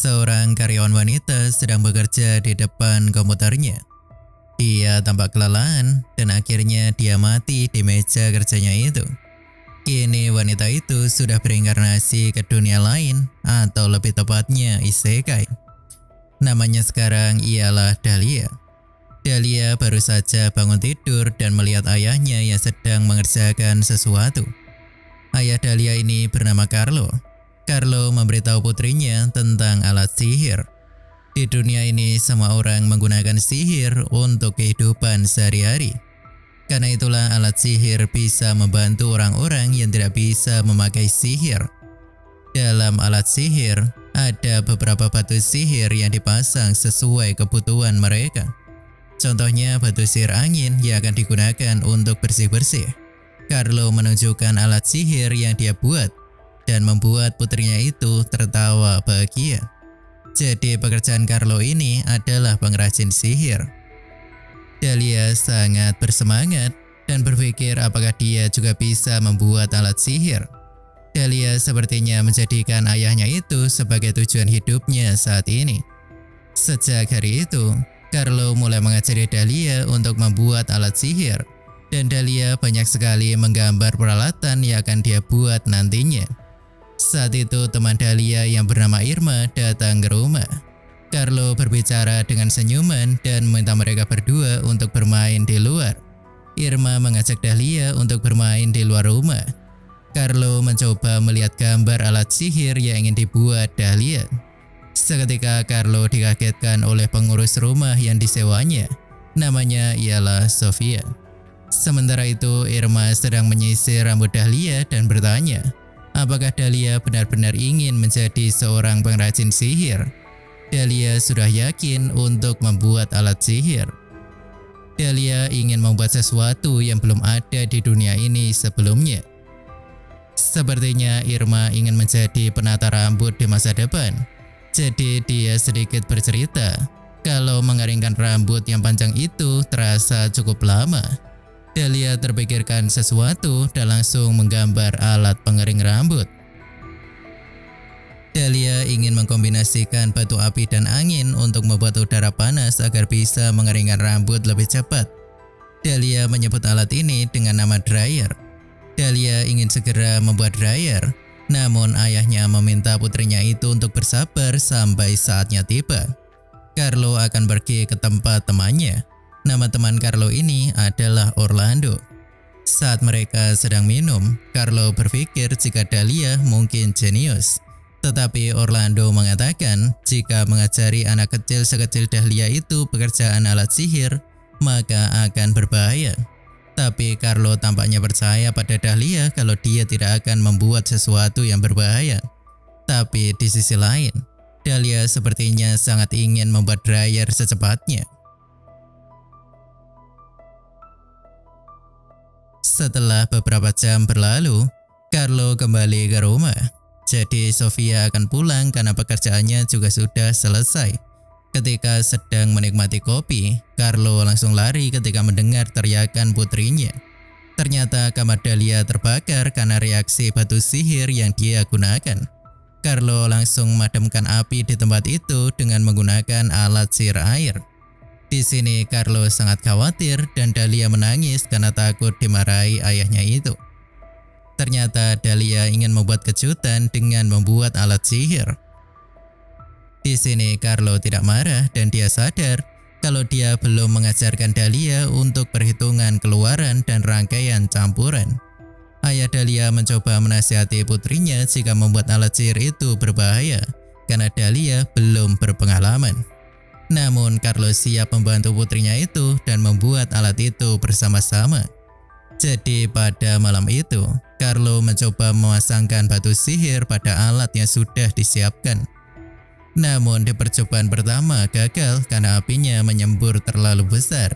Seorang karyawan wanita sedang bekerja di depan komputernya. Dia tampak kelelahan dan akhirnya dia mati di meja kerjanya itu. Kini wanita itu sudah berinkarnasi ke dunia lain atau lebih tepatnya isekai. Namanya sekarang ialah Dahlia. Dahlia baru saja bangun tidur dan melihat ayahnya yang sedang mengerjakan sesuatu. Ayah Dahlia ini bernama Carlo. Carlo memberitahu putrinya tentang alat sihir. Di dunia ini semua orang menggunakan sihir untuk kehidupan sehari-hari. Karena itulah alat sihir bisa membantu orang-orang yang tidak bisa memakai sihir. Dalam alat sihir, ada beberapa batu sihir yang dipasang sesuai kebutuhan mereka. Contohnya batu sihir angin yang akan digunakan untuk bersih-bersih. Carlo menunjukkan alat sihir yang dia buat dan membuat putrinya itu tertawa bahagia. Jadi pekerjaan Carlo ini adalah pengrajin sihir. Dahlia sangat bersemangat dan berpikir apakah dia juga bisa membuat alat sihir. Dahlia sepertinya menjadikan ayahnya itu sebagai tujuan hidupnya saat ini. Sejak hari itu, Carlo mulai mengajari Dahlia untuk membuat alat sihir. Dan Dahlia banyak sekali menggambar peralatan yang akan dia buat nantinya. Saat itu teman Dahlia yang bernama Irma datang ke rumah. Carlo berbicara dengan senyuman dan meminta mereka berdua untuk bermain di luar. Irma mengajak Dahlia untuk bermain di luar rumah. Carlo mencoba melihat gambar alat sihir yang ingin dibuat Dahlia. Seketika Carlo dikagetkan oleh pengurus rumah yang disewanya. Namanya ialah Sofia. Sementara itu Irma sedang menyisir rambut Dahlia dan bertanya, apakah Dahlia benar-benar ingin menjadi seorang pengrajin sihir? Dahlia sudah yakin untuk membuat alat sihir. Dahlia ingin membuat sesuatu yang belum ada di dunia ini sebelumnya. Sepertinya Irma ingin menjadi penata rambut di masa depan. Jadi dia sedikit bercerita kalau mengeringkan rambut yang panjang itu terasa cukup lama. Dahlia terpikirkan sesuatu dan langsung menggambar alat pengering rambut. Dahlia ingin mengkombinasikan batu api dan angin untuk membuat udara panas agar bisa mengeringkan rambut lebih cepat. Dahlia menyebut alat ini dengan nama dryer. Dahlia ingin segera membuat dryer, namun ayahnya meminta putrinya itu untuk bersabar sampai saatnya tiba. Carlo akan pergi ke tempat temannya. Nama teman Carlo ini adalah Orlando. Saat mereka sedang minum, Carlo berpikir jika Dahlia mungkin jenius. Tetapi Orlando mengatakan jika mengajari anak kecil sekecil Dahlia itu pekerjaan alat sihir, maka akan berbahaya. Tapi Carlo tampaknya percaya pada Dahlia kalau dia tidak akan membuat sesuatu yang berbahaya. Tapi di sisi lain, Dahlia sepertinya sangat ingin membuat dryer secepatnya. Setelah beberapa jam berlalu, Carlo kembali ke rumah. Jadi Sofia akan pulang karena pekerjaannya juga sudah selesai. Ketika sedang menikmati kopi, Carlo langsung lari ketika mendengar teriakan putrinya. Ternyata kamar Dahlia terbakar karena reaksi batu sihir yang dia gunakan. Carlo langsung memadamkan api di tempat itu dengan menggunakan alat sihir air. Di sini Carlo sangat khawatir dan Dahlia menangis karena takut dimarahi ayahnya itu. Ternyata Dahlia ingin membuat kejutan dengan membuat alat sihir. Di sini Carlo tidak marah dan dia sadar kalau dia belum mengajarkan Dahlia untuk perhitungan keluaran dan rangkaian campuran. Ayah Dahlia mencoba menasihati putrinya jika membuat alat sihir itu berbahaya karena Dahlia belum berpengalaman. Namun Carlo siap membantu putrinya itu dan membuat alat itu bersama-sama. Jadi pada malam itu, Carlo mencoba memasangkan batu sihir pada alat yang sudah disiapkan. Namun di percobaan pertama gagal karena apinya menyembur terlalu besar.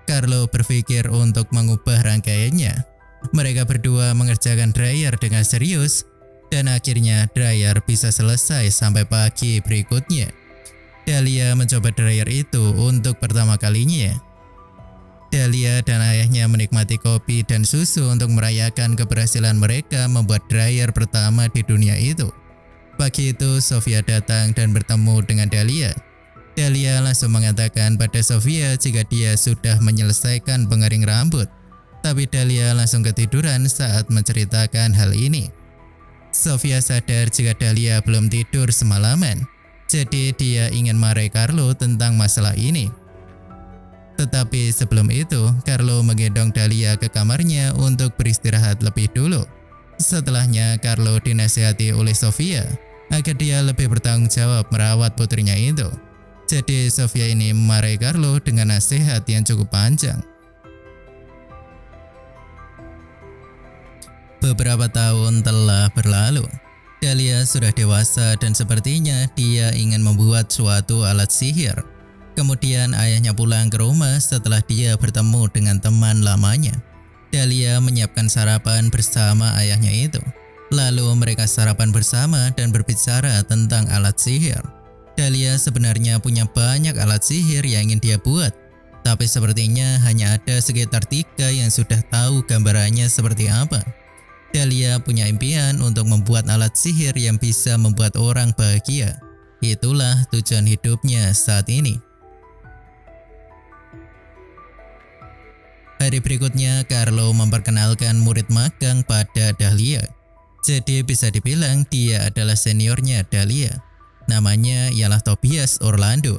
Carlo berpikir untuk mengubah rangkaiannya. Mereka berdua mengerjakan dryer dengan serius dan akhirnya dryer bisa selesai sampai pagi berikutnya. Dahlia mencoba dryer itu untuk pertama kalinya. Dahlia dan ayahnya menikmati kopi dan susu untuk merayakan keberhasilan mereka membuat dryer pertama di dunia itu. Pagi itu Sofia datang dan bertemu dengan Dahlia. Dahlia langsung mengatakan pada Sofia jika dia sudah menyelesaikan pengering rambut. Tapi Dahlia langsung ketiduran saat menceritakan hal ini. Sofia sadar jika Dahlia belum tidur semalaman. Jadi dia ingin marahi Carlo tentang masalah ini. Tetapi sebelum itu, Carlo menggendong Dahlia ke kamarnya untuk beristirahat lebih dulu. Setelahnya, Carlo dinasihati oleh Sofia agar dia lebih bertanggung jawab merawat putrinya itu. Jadi Sofia ini memarahi Carlo dengan nasihat yang cukup panjang. Beberapa tahun telah berlalu. Dahlia sudah dewasa dan sepertinya dia ingin membuat suatu alat sihir. Kemudian ayahnya pulang ke rumah setelah dia bertemu dengan teman lamanya. Dahlia menyiapkan sarapan bersama ayahnya itu. Lalu mereka sarapan bersama dan berbicara tentang alat sihir. Dahlia sebenarnya punya banyak alat sihir yang ingin dia buat. Tapi sepertinya hanya ada sekitar 3 yang sudah tahu gambarannya seperti apa. Dahlia punya impian untuk membuat alat sihir yang bisa membuat orang bahagia. Itulah tujuan hidupnya saat ini. Hari berikutnya, Carlo memperkenalkan murid magang pada Dahlia. Jadi bisa dibilang dia adalah seniornya Dahlia. Namanya ialah Tobias Orlando.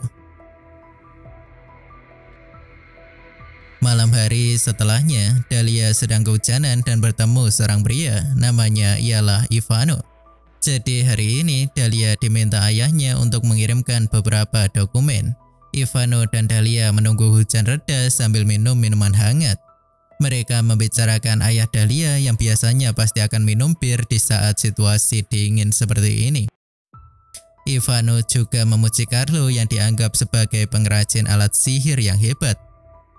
Malam hari setelahnya, Dahlia sedang kehujanan dan bertemu seorang pria, namanya ialah Ivano. Jadi hari ini Dahlia diminta ayahnya untuk mengirimkan beberapa dokumen. Ivano dan Dahlia menunggu hujan reda sambil minum minuman hangat. Mereka membicarakan ayah Dahlia yang biasanya pasti akan minum bir di saat situasi dingin seperti ini. Ivano juga memuji Carlo yang dianggap sebagai pengrajin alat sihir yang hebat.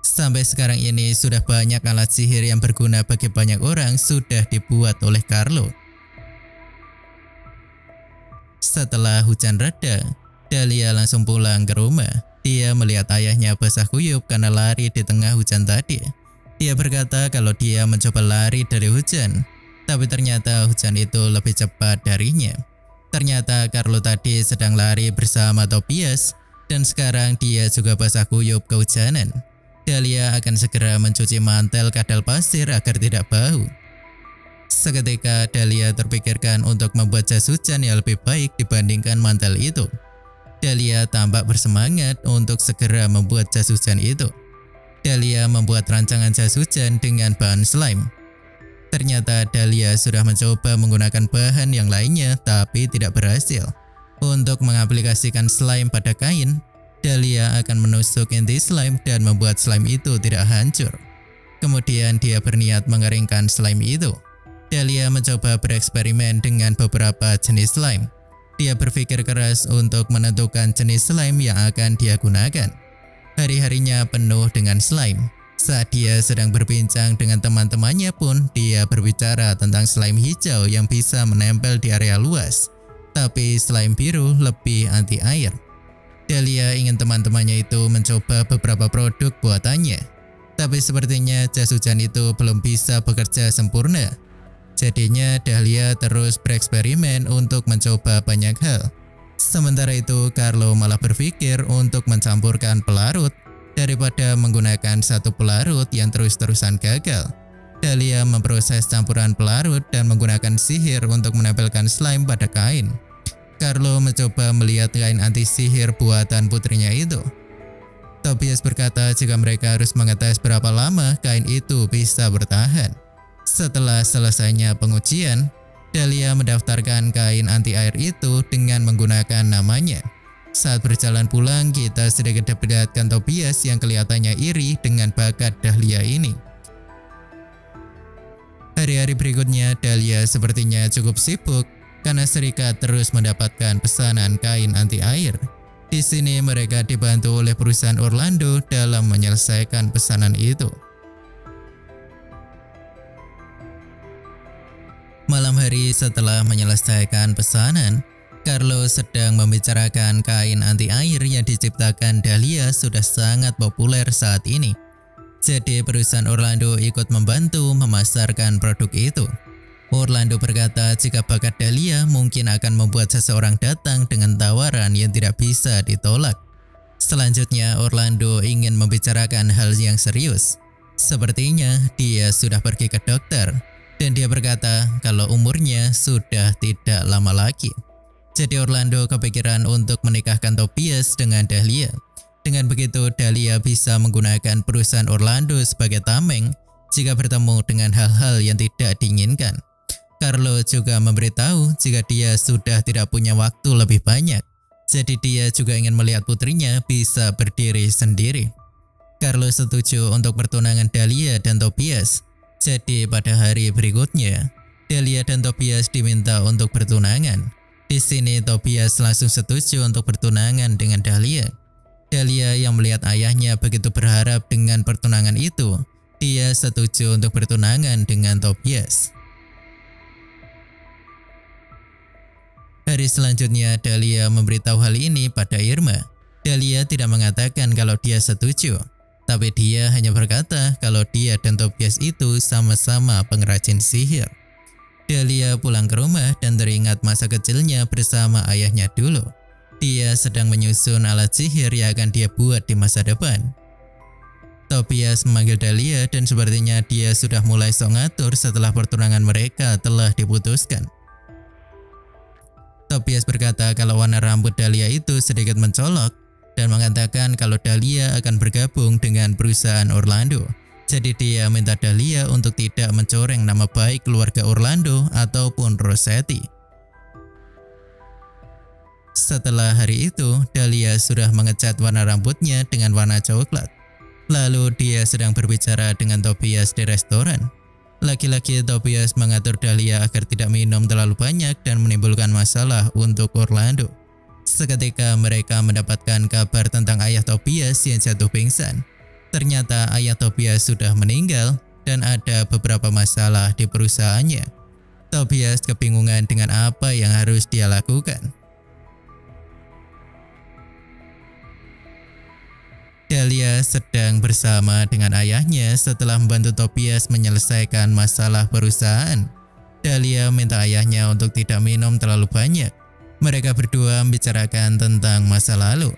Sampai sekarang ini sudah banyak alat sihir yang berguna bagi banyak orang sudah dibuat oleh Carlo. Setelah hujan reda, Dahlia langsung pulang ke rumah. Dia melihat ayahnya basah kuyup karena lari di tengah hujan tadi. Dia berkata kalau dia mencoba lari dari hujan, tapi ternyata hujan itu lebih cepat darinya. Ternyata Carlo tadi sedang lari bersama Tobias dan sekarang dia juga basah kuyup kehujanan. Dahlia akan segera mencuci mantel kadal pasir agar tidak bau. Seketika Dahlia terpikirkan untuk membuat jas hujan yang lebih baik dibandingkan mantel itu. Dahlia tampak bersemangat untuk segera membuat jas hujan itu. Dahlia membuat rancangan jas hujan dengan bahan slime. Ternyata Dahlia sudah mencoba menggunakan bahan yang lainnya tapi tidak berhasil. Untuk mengaplikasikan slime pada kain, Dahlia akan menusuk inti slime dan membuat slime itu tidak hancur. Kemudian dia berniat mengeringkan slime itu. Dahlia mencoba bereksperimen dengan beberapa jenis slime. Dia berpikir keras untuk menentukan jenis slime yang akan dia gunakan. Hari-harinya penuh dengan slime. Saat dia sedang berbincang dengan teman-temannya pun, dia berbicara tentang slime hijau yang bisa menempel di area luas. Tapi slime biru lebih anti air. Dahlia ingin teman-temannya itu mencoba beberapa produk buatannya. Tapi sepertinya jas hujan itu belum bisa bekerja sempurna. Jadinya Dahlia terus bereksperimen untuk mencoba banyak hal. Sementara itu Carlo malah berpikir untuk mencampurkan pelarut daripada menggunakan satu pelarut yang terus-terusan gagal. Dahlia memproses campuran pelarut dan menggunakan sihir untuk menempelkan slime pada kain. Carlo mencoba melihat kain anti sihir buatan putrinya itu. Tobias berkata jika mereka harus mengetes berapa lama kain itu bisa bertahan. Setelah selesainya pengujian, Dahlia mendaftarkan kain anti air itu dengan menggunakan namanya. Saat berjalan pulang, kita sedikit mendapatkan Tobias yang kelihatannya iri dengan bakat Dahlia ini. Hari-hari berikutnya, Dahlia sepertinya cukup sibuk karena serikat terus mendapatkan pesanan kain anti air. Di sini mereka dibantu oleh perusahaan Orlando dalam menyelesaikan pesanan itu. Malam hari setelah menyelesaikan pesanan, Carlo sedang membicarakan kain anti air yang diciptakan Dahlia sudah sangat populer saat ini. Jadi perusahaan Orlando ikut membantu memasarkan produk itu. Orlando berkata jika bakat Dahlia mungkin akan membuat seseorang datang dengan tawaran yang tidak bisa ditolak. Selanjutnya Orlando ingin membicarakan hal yang serius. Sepertinya dia sudah pergi ke dokter dan dia berkata kalau umurnya sudah tidak lama lagi. Jadi Orlando kepikiran untuk menikahkan Tobias dengan Dahlia. Dengan begitu Dahlia bisa menggunakan perusahaan Orlando sebagai tameng jika bertemu dengan hal-hal yang tidak diinginkan. Carlo juga memberitahu jika dia sudah tidak punya waktu lebih banyak. Jadi dia juga ingin melihat putrinya bisa berdiri sendiri. Carlo setuju untuk pertunangan Dahlia dan Tobias. Jadi pada hari berikutnya, Dahlia dan Tobias diminta untuk bertunangan. Di sini Tobias langsung setuju untuk bertunangan dengan Dahlia. Dahlia yang melihat ayahnya begitu berharap dengan pertunangan itu, dia setuju untuk bertunangan dengan Tobias. Hari selanjutnya Dahlia memberitahu hal ini pada Irma. Dahlia tidak mengatakan kalau dia setuju, tapi dia hanya berkata kalau dia dan Tobias itu sama-sama pengrajin sihir. Dahlia pulang ke rumah dan teringat masa kecilnya bersama ayahnya dulu. Dia sedang menyusun alat sihir yang akan dia buat di masa depan. Tobias memanggil Dahlia dan sepertinya dia sudah mulai sok ngatur setelah pertunangan mereka telah diputuskan. Tobias berkata kalau warna rambut Dahlia itu sedikit mencolok dan mengatakan kalau Dahlia akan bergabung dengan perusahaan Orlando. Jadi dia minta Dahlia untuk tidak mencoreng nama baik keluarga Orlando ataupun Rossetti. Setelah hari itu, Dahlia sudah mengecat warna rambutnya dengan warna coklat. Lalu dia sedang berbicara dengan Tobias di restoran. Laki-laki Tobias mengatur Dahlia agar tidak minum terlalu banyak dan menimbulkan masalah untuk Orlando. Seketika mereka mendapatkan kabar tentang ayah Tobias yang jatuh pingsan. Ternyata ayah Tobias sudah meninggal dan ada beberapa masalah di perusahaannya. Tobias kebingungan dengan apa yang harus dia lakukan. Dahlia sedang bersama dengan ayahnya setelah membantu Tobias menyelesaikan masalah perusahaan. Dahlia minta ayahnya untuk tidak minum terlalu banyak. Mereka berdua membicarakan tentang masa lalu,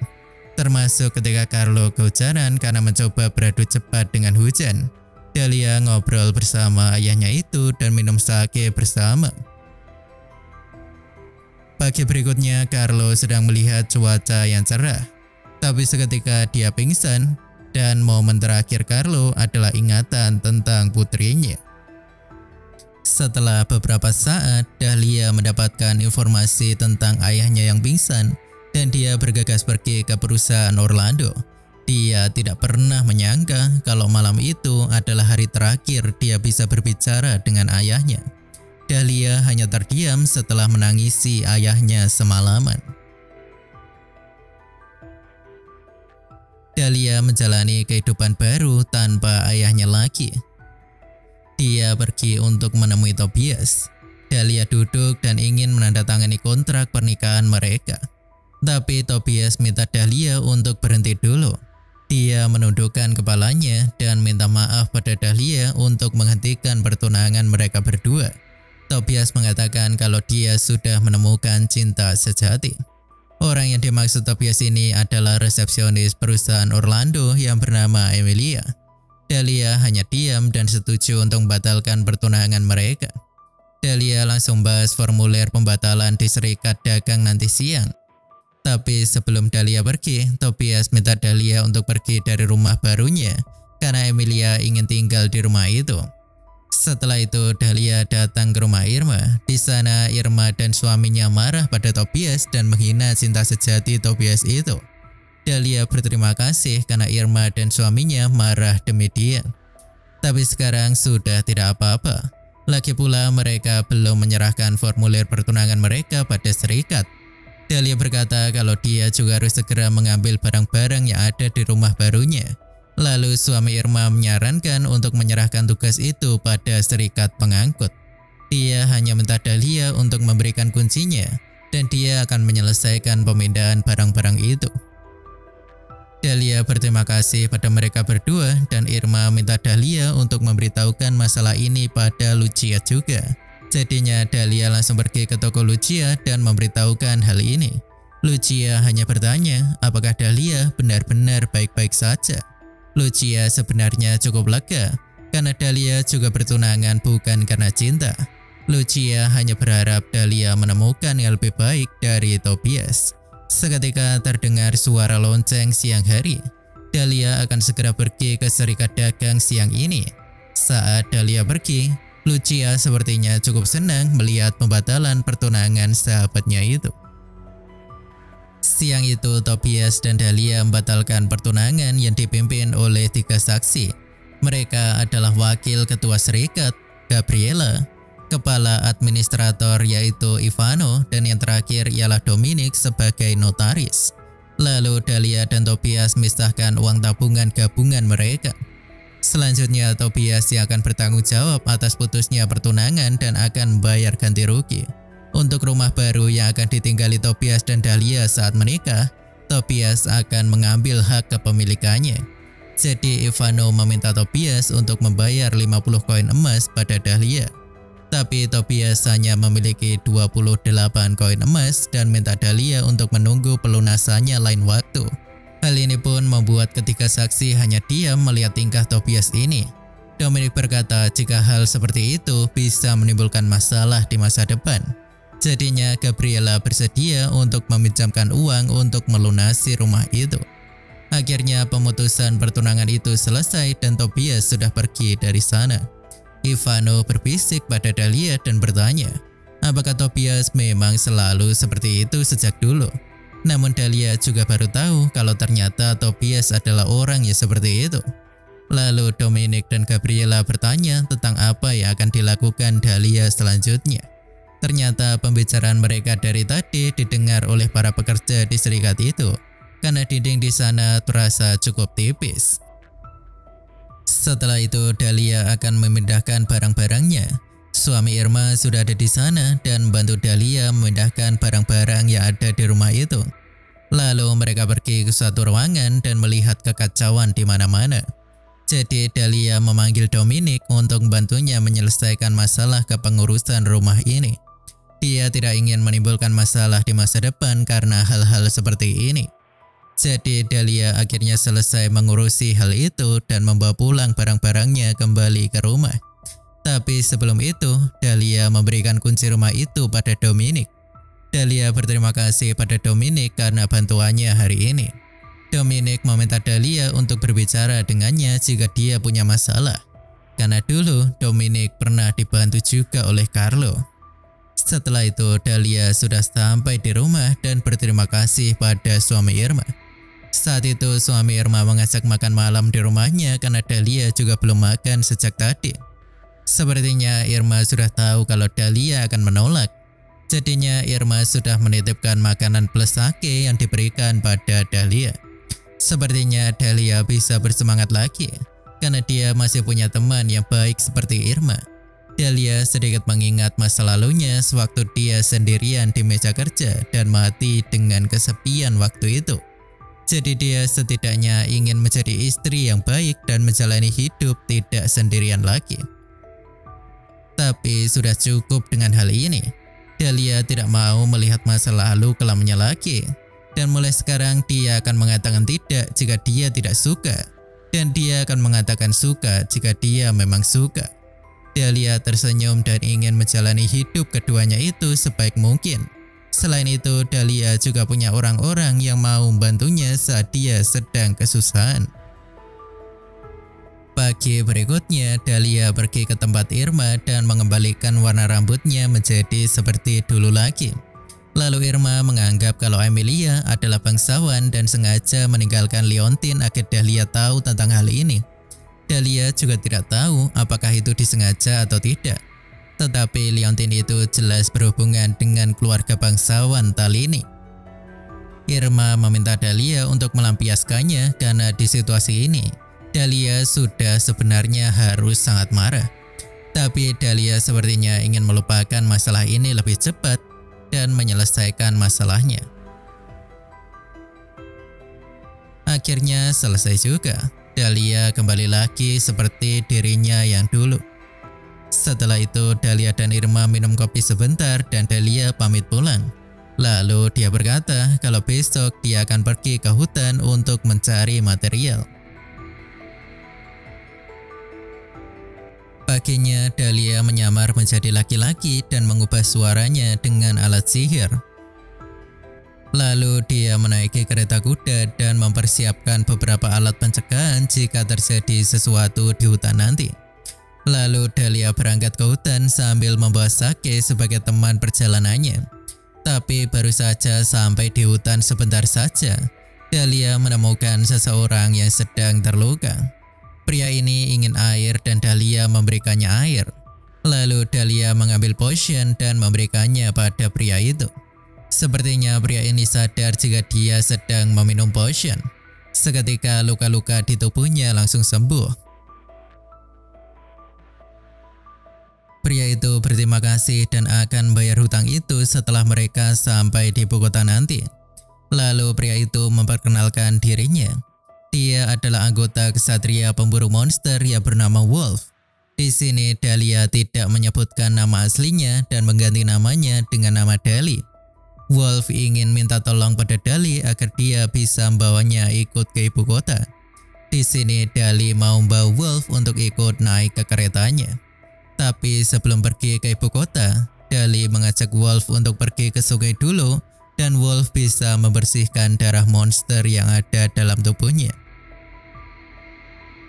termasuk ketika Carlo kehujanan karena mencoba beradu cepat dengan hujan. Dahlia ngobrol bersama ayahnya itu dan minum sake bersama. Pagi berikutnya Carlo sedang melihat cuaca yang cerah. Tapi seketika dia pingsan dan momen terakhir Carlo adalah ingatan tentang putrinya. Setelah beberapa saat, Dahlia mendapatkan informasi tentang ayahnya yang pingsan dan dia bergegas pergi ke perusahaan Orlando. Dia tidak pernah menyangka kalau malam itu adalah hari terakhir dia bisa berbicara dengan ayahnya. Dahlia hanya terdiam setelah menangisi ayahnya semalaman. Dahlia menjalani kehidupan baru tanpa ayahnya lagi. Dia pergi untuk menemui Tobias. Dahlia duduk dan ingin menandatangani kontrak pernikahan mereka. Tapi Tobias minta Dahlia untuk berhenti dulu. Dia menundukkan kepalanya dan minta maaf pada Dahlia untuk menghentikan pertunangan mereka berdua. Tobias mengatakan kalau dia sudah menemukan cinta sejati. Orang yang dimaksud Tobias ini adalah resepsionis perusahaan Orlando yang bernama Emilia. Dahlia hanya diam dan setuju untuk membatalkan pertunangan mereka. Dahlia langsung bahas formulir pembatalan di serikat dagang nanti siang. Tapi sebelum Dahlia pergi, Tobias minta Dahlia untuk pergi dari rumah barunya karena Emilia ingin tinggal di rumah itu. Setelah itu Dahlia datang ke rumah Irma. Di sana Irma dan suaminya marah pada Tobias dan menghina cinta sejati Tobias itu. Dahlia berterima kasih karena Irma dan suaminya marah demi dia. Tapi sekarang sudah tidak apa-apa. Lagi pula mereka belum menyerahkan formulir pertunangan mereka pada serikat. Dahlia berkata kalau dia juga harus segera mengambil barang-barang yang ada di rumah barunya. Lalu suami Irma menyarankan untuk menyerahkan tugas itu pada serikat pengangkut. Dia hanya minta Dahlia untuk memberikan kuncinya dan dia akan menyelesaikan pemindahan barang-barang itu. Dahlia berterima kasih pada mereka berdua dan Irma minta Dahlia untuk memberitahukan masalah ini pada Lucia juga. Jadinya Dahlia langsung pergi ke toko Lucia dan memberitahukan hal ini. Lucia hanya bertanya apakah Dahlia benar-benar baik-baik saja. Lucia sebenarnya cukup lega karena Dahlia juga bertunangan bukan karena cinta. Lucia hanya berharap Dahlia menemukan yang lebih baik dari Tobias. Seketika terdengar suara lonceng siang hari. Dahlia akan segera pergi ke serikat dagang siang ini. Saat Dahlia pergi, Lucia sepertinya cukup senang melihat pembatalan pertunangan sahabatnya itu. Siang itu Tobias dan Dahlia membatalkan pertunangan yang dipimpin oleh 3 saksi. Mereka adalah wakil ketua serikat, Gabriela, kepala administrator yaitu Ivano, dan yang terakhir ialah Dominic sebagai notaris. Lalu Dahlia dan Tobias misahkan uang tabungan gabungan mereka. Selanjutnya Tobias yang akan bertanggung jawab atas putusnya pertunangan dan akan membayar ganti rugi. Untuk rumah baru yang akan ditinggali Tobias dan Dahlia saat menikah, Tobias akan mengambil hak kepemilikannya. Jadi Ivano meminta Tobias untuk membayar 50 koin emas pada Dahlia. Tapi Tobias hanya memiliki 28 koin emas dan minta Dahlia untuk menunggu pelunasannya lain waktu. Hal ini pun membuat ketiga saksi hanya diam melihat tingkah Tobias ini. Dominic berkata jika hal seperti itu bisa menimbulkan masalah di masa depan. Jadinya Gabriela bersedia untuk meminjamkan uang untuk melunasi rumah itu. Akhirnya pemutusan pertunangan itu selesai dan Tobias sudah pergi dari sana. Ivano berbisik pada Dahlia dan bertanya, apakah Tobias memang selalu seperti itu sejak dulu? Namun Dahlia juga baru tahu kalau ternyata Tobias adalah orang yang seperti itu. Lalu Dominic dan Gabriela bertanya tentang apa yang akan dilakukan Dahlia selanjutnya. Ternyata pembicaraan mereka dari tadi didengar oleh para pekerja di serikat itu, karena dinding di sana terasa cukup tipis. Setelah itu Dahlia akan memindahkan barang-barangnya. Suami Irma sudah ada di sana dan membantu Dahlia memindahkan barang-barang yang ada di rumah itu. Lalu mereka pergi ke suatu ruangan dan melihat kekacauan di mana-mana. Jadi Dahlia memanggil Dominic untuk membantunya menyelesaikan masalah kepengurusan rumah ini. Dia tidak ingin menimbulkan masalah di masa depan karena hal-hal seperti ini. Jadi Dahlia akhirnya selesai mengurusi hal itu dan membawa pulang barang-barangnya kembali ke rumah. Tapi sebelum itu, Dahlia memberikan kunci rumah itu pada Dominic. Dahlia berterima kasih pada Dominic karena bantuannya hari ini. Dominic meminta Dahlia untuk berbicara dengannya jika dia punya masalah. Karena dulu Dominic pernah dibantu juga oleh Carlo. Setelah itu Dahlia sudah sampai di rumah dan berterima kasih pada suami Irma. Saat itu suami Irma mengajak makan malam di rumahnya karena Dahlia juga belum makan sejak tadi. Sepertinya Irma sudah tahu kalau Dahlia akan menolak. Jadinya Irma sudah menitipkan makanan plus sake yang diberikan pada Dahlia. Sepertinya Dahlia bisa bersemangat lagi karena dia masih punya teman yang baik seperti Irma. Dahlia sedikit mengingat masa lalunya sewaktu dia sendirian di meja kerja dan mati dengan kesepian waktu itu. Jadi dia setidaknya ingin menjadi istri yang baik dan menjalani hidup tidak sendirian lagi. Tapi sudah cukup dengan hal ini. Dahlia tidak mau melihat masa lalu kelamnya lagi. Dan mulai sekarang dia akan mengatakan tidak jika dia tidak suka. Dan dia akan mengatakan suka jika dia memang suka. Dahlia tersenyum dan ingin menjalani hidup keduanya itu sebaik mungkin. Selain itu, Dahlia juga punya orang-orang yang mau membantunya saat dia sedang kesusahan. Pagi berikutnya, Dahlia pergi ke tempat Irma dan mengembalikan warna rambutnya menjadi seperti dulu lagi. Lalu Irma menganggap kalau Emilia adalah bangsawan dan sengaja meninggalkan Leontin agar Dahlia tahu tentang hal ini. Dahlia juga tidak tahu apakah itu disengaja atau tidak. Tetapi Leontin itu jelas berhubungan dengan keluarga bangsawan Talini. Irma meminta Dahlia untuk melampiaskannya karena di situasi ini, Dahlia sudah sebenarnya harus sangat marah. Tapi Dahlia sepertinya ingin melupakan masalah ini lebih cepat dan menyelesaikan masalahnya. Akhirnya selesai juga. Dahlia kembali lagi seperti dirinya yang dulu. Setelah itu Dahlia dan Irma minum kopi sebentar dan Dahlia pamit pulang. Lalu dia berkata kalau besok dia akan pergi ke hutan untuk mencari material. Paginya Dahlia menyamar menjadi laki-laki dan mengubah suaranya dengan alat sihir. Lalu dia menaiki kereta kuda dan mempersiapkan beberapa alat pencegahan jika terjadi sesuatu di hutan nanti. Lalu Dahlia berangkat ke hutan sambil membawa Sake sebagai teman perjalanannya. Tapi baru saja sampai di hutan sebentar saja, Dahlia menemukan seseorang yang sedang terluka. Pria ini ingin air dan Dahlia memberikannya air. Lalu Dahlia mengambil potion dan memberikannya pada pria itu. Sepertinya pria ini sadar jika dia sedang meminum potion. Seketika luka-luka di tubuhnya langsung sembuh. Pria itu berterima kasih dan akan bayar hutang itu setelah mereka sampai di ibu kota nanti. Lalu pria itu memperkenalkan dirinya. Dia adalah anggota kesatria pemburu monster yang bernama Wolf. Di sini Dahlia tidak menyebutkan nama aslinya dan mengganti namanya dengan nama Dali. Wolf ingin minta tolong pada Dali agar dia bisa membawanya ikut ke ibu kota. Di sini Dali mau membawa Wolf untuk ikut naik ke keretanya. Tapi sebelum pergi ke ibu kota, Dali mengajak Wolf untuk pergi ke sungai dulu dan Wolf bisa membersihkan darah monster yang ada dalam tubuhnya.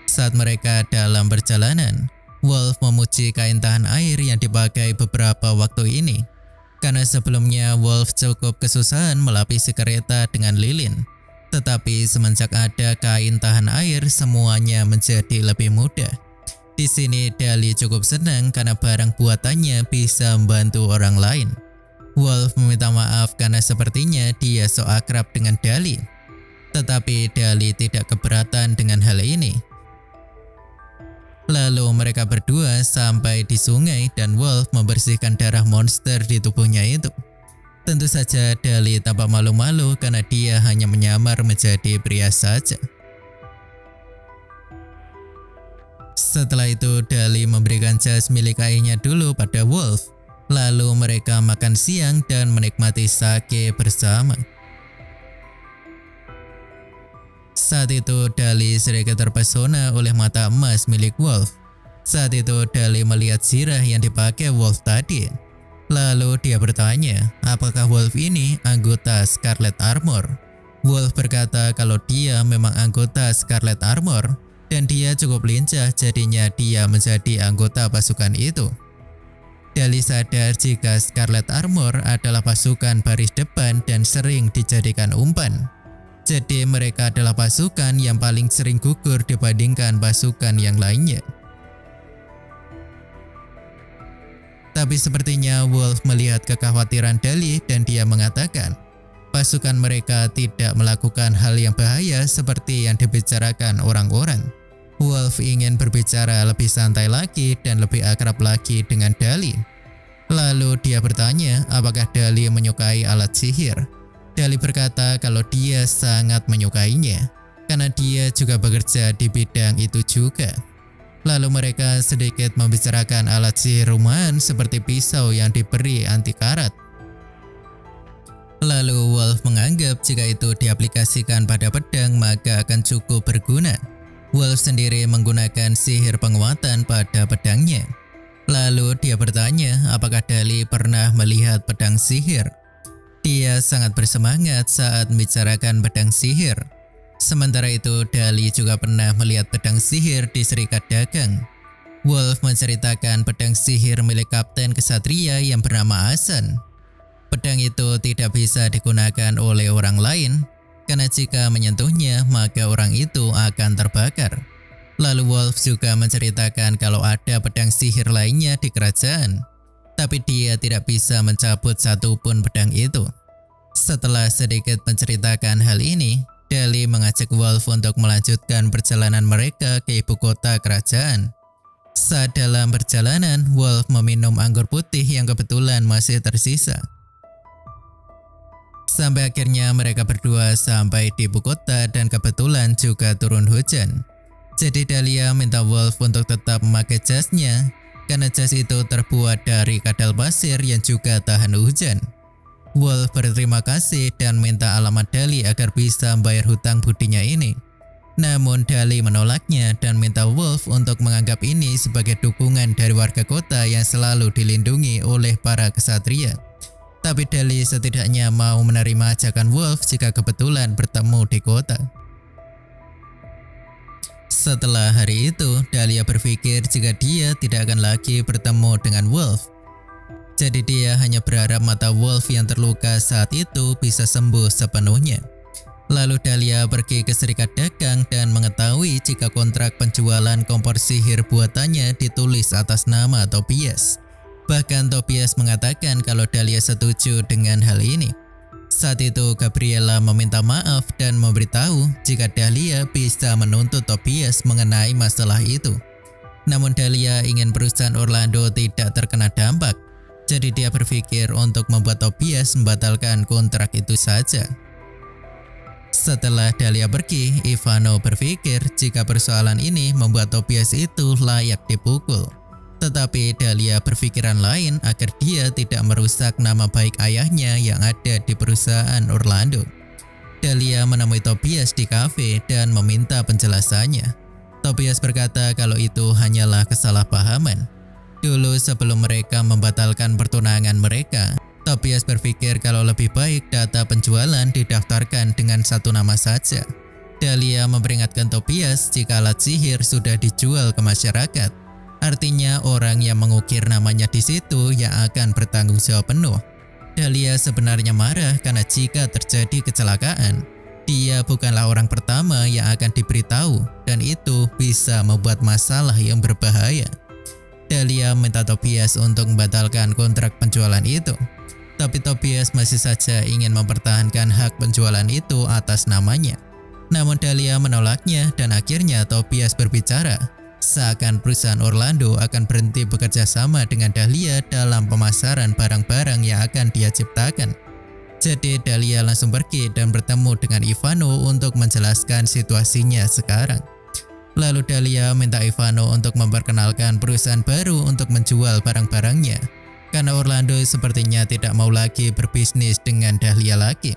Saat mereka dalam perjalanan, Wolf memuji kain tahan air yang dipakai beberapa waktu ini. Karena sebelumnya Wolf cukup kesusahan melapisi kereta dengan lilin. Tetapi semenjak ada kain tahan air, semuanya menjadi lebih mudah. Di sini Dali cukup senang karena barang buatannya bisa membantu orang lain. Wolf meminta maaf karena sepertinya dia so akrab dengan Dali. Tetapi Dali tidak keberatan dengan hal ini. Lalu mereka berdua sampai di sungai dan Wolf membersihkan darah monster di tubuhnya itu. Tentu saja Dali tampak malu-malu karena dia hanya menyamar menjadi pria saja. Setelah itu Dali memberikan jas milik ayahnya dulu pada Wolf. Lalu mereka makan siang dan menikmati sake bersama. Saat itu Dali sedikit terpesona oleh mata emas milik Wolf. Saat itu Dali melihat zirah yang dipakai Wolf tadi. Lalu dia bertanya, apakah Wolf ini anggota Scarlet Armor? Wolf berkata kalau dia memang anggota Scarlet Armor dan dia cukup lincah, jadinya dia menjadi anggota pasukan itu. Dali sadar jika Scarlet Armor adalah pasukan baris depan dan sering dijadikan umpan. Jadi mereka adalah pasukan yang paling sering gugur dibandingkan pasukan yang lainnya. Tapi sepertinya Wolf melihat kekhawatiran Dali dan dia mengatakan pasukan mereka tidak melakukan hal yang bahaya seperti yang dibicarakan orang-orang. Wolf ingin berbicara lebih santai lagi dan lebih akrab lagi dengan Dali. Lalu dia bertanya apakah Dali menyukai alat sihir. Dali berkata kalau dia sangat menyukainya karena dia juga bekerja di bidang itu juga. Lalu mereka sedikit membicarakan alat sihir rumahan seperti pisau yang diberi anti karat. Lalu Wolf menganggap jika itu diaplikasikan pada pedang maka akan cukup berguna. Wolf sendiri menggunakan sihir penguatan pada pedangnya. Lalu dia bertanya apakah Dali pernah melihat pedang sihir. Dia sangat bersemangat saat membicarakan pedang sihir. Sementara itu Dali juga pernah melihat pedang sihir di serikat dagang. Wolf menceritakan pedang sihir milik kapten kesatria yang bernama Asan. Pedang itu tidak bisa digunakan oleh orang lain karena jika menyentuhnya maka orang itu akan terbakar. Lalu Wolf juga menceritakan kalau ada pedang sihir lainnya di kerajaan, tapi dia tidak bisa mencabut satupun pedang itu. Setelah sedikit menceritakan hal ini, Dali mengajak Wolf untuk melanjutkan perjalanan mereka ke ibu kota kerajaan. Saat dalam perjalanan, Wolf meminum anggur putih yang kebetulan masih tersisa. Sampai akhirnya mereka berdua sampai di ibu kota dan kebetulan juga turun hujan. Jadi Dahlia minta Wolf untuk tetap memakai jasnya karena jas itu terbuat dari kadal pasir yang juga tahan hujan. Wolf berterima kasih dan minta alamat Dali agar bisa membayar hutang budinya ini. Namun Dali menolaknya dan minta Wolf untuk menganggap ini sebagai dukungan dari warga kota yang selalu dilindungi oleh para kesatria. Tapi Dali setidaknya mau menerima ajakan Wolf jika kebetulan bertemu di kota. Setelah hari itu, Dahlia berpikir jika dia tidak akan lagi bertemu dengan Wolf. Jadi dia hanya berharap mata Wolf yang terluka saat itu bisa sembuh sepenuhnya. Lalu Dahlia pergi ke serikat dagang dan mengetahui jika kontrak penjualan kompor sihir buatannya ditulis atas nama Tobias. Bahkan Tobias mengatakan kalau Dahlia setuju dengan hal ini. Saat itu Gabriela meminta maaf dan memberitahu jika Dahlia bisa menuntut Tobias mengenai masalah itu. Namun Dahlia ingin perusahaan Orlando tidak terkena dampak. Jadi dia berpikir untuk membuat Tobias membatalkan kontrak itu saja. Setelah Dahlia pergi, Ivano berpikir jika persoalan ini membuat Tobias itu layak dipukul. Tetapi Dahlia berpikiran lain agar dia tidak merusak nama baik ayahnya yang ada di perusahaan Orlando. Dahlia menemui Tobias di kafe dan meminta penjelasannya. Tobias berkata kalau itu hanyalah kesalahpahaman. Dulu sebelum mereka membatalkan pertunangan mereka, Tobias berpikir kalau lebih baik data penjualan didaftarkan dengan satu nama saja. Dahlia memperingatkan Tobias jika alat sihir sudah dijual ke masyarakat. Artinya orang yang mengukir namanya di situ yang akan bertanggung jawab penuh. Dahlia sebenarnya marah karena jika terjadi kecelakaan, dia bukanlah orang pertama yang akan diberitahu dan itu bisa membuat masalah yang berbahaya. Dahlia minta Tobias untuk membatalkan kontrak penjualan itu. Tapi Tobias masih saja ingin mempertahankan hak penjualan itu atas namanya. Namun Dahlia menolaknya dan akhirnya Tobias berbicara seakan perusahaan Orlando akan berhenti bekerja sama dengan Dahlia dalam pemasaran barang-barang yang akan dia ciptakan. Jadi Dahlia langsung pergi dan bertemu dengan Ivano untuk menjelaskan situasinya sekarang. Lalu Dahlia minta Ivano untuk memperkenalkan perusahaan baru untuk menjual barang-barangnya. Karena Orlando sepertinya tidak mau lagi berbisnis dengan Dahlia lagi.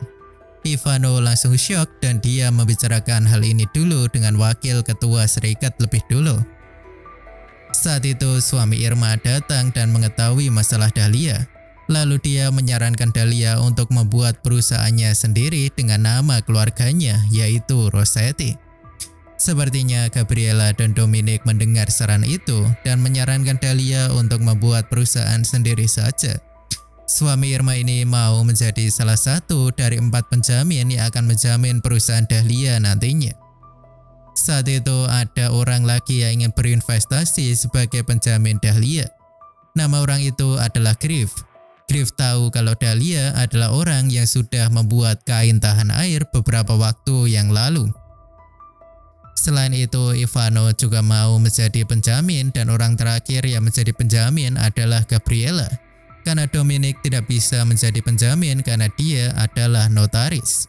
Ivano langsung syok dan dia membicarakan hal ini dulu dengan wakil ketua serikat lebih dulu. Saat itu suami Irma datang dan mengetahui masalah Dahlia. Lalu dia menyarankan Dahlia untuk membuat perusahaannya sendiri dengan nama keluarganya yaitu Rossetti. Sepertinya Gabriela dan Dominic mendengar saran itu dan menyarankan Dahlia untuk membuat perusahaan sendiri saja. Suami Irma ini mau menjadi salah satu dari 4 penjamin yang akan menjamin perusahaan Dahlia nantinya. Saat itu ada orang lagi yang ingin berinvestasi sebagai penjamin Dahlia. Nama orang itu adalah Griff. Griff tahu kalau Dahlia adalah orang yang sudah membuat kain tahan air beberapa waktu yang lalu. Selain itu, Ivano juga mau menjadi penjamin dan orang terakhir yang menjadi penjamin adalah Gabriela. Karena Dominic tidak bisa menjadi penjamin karena dia adalah notaris.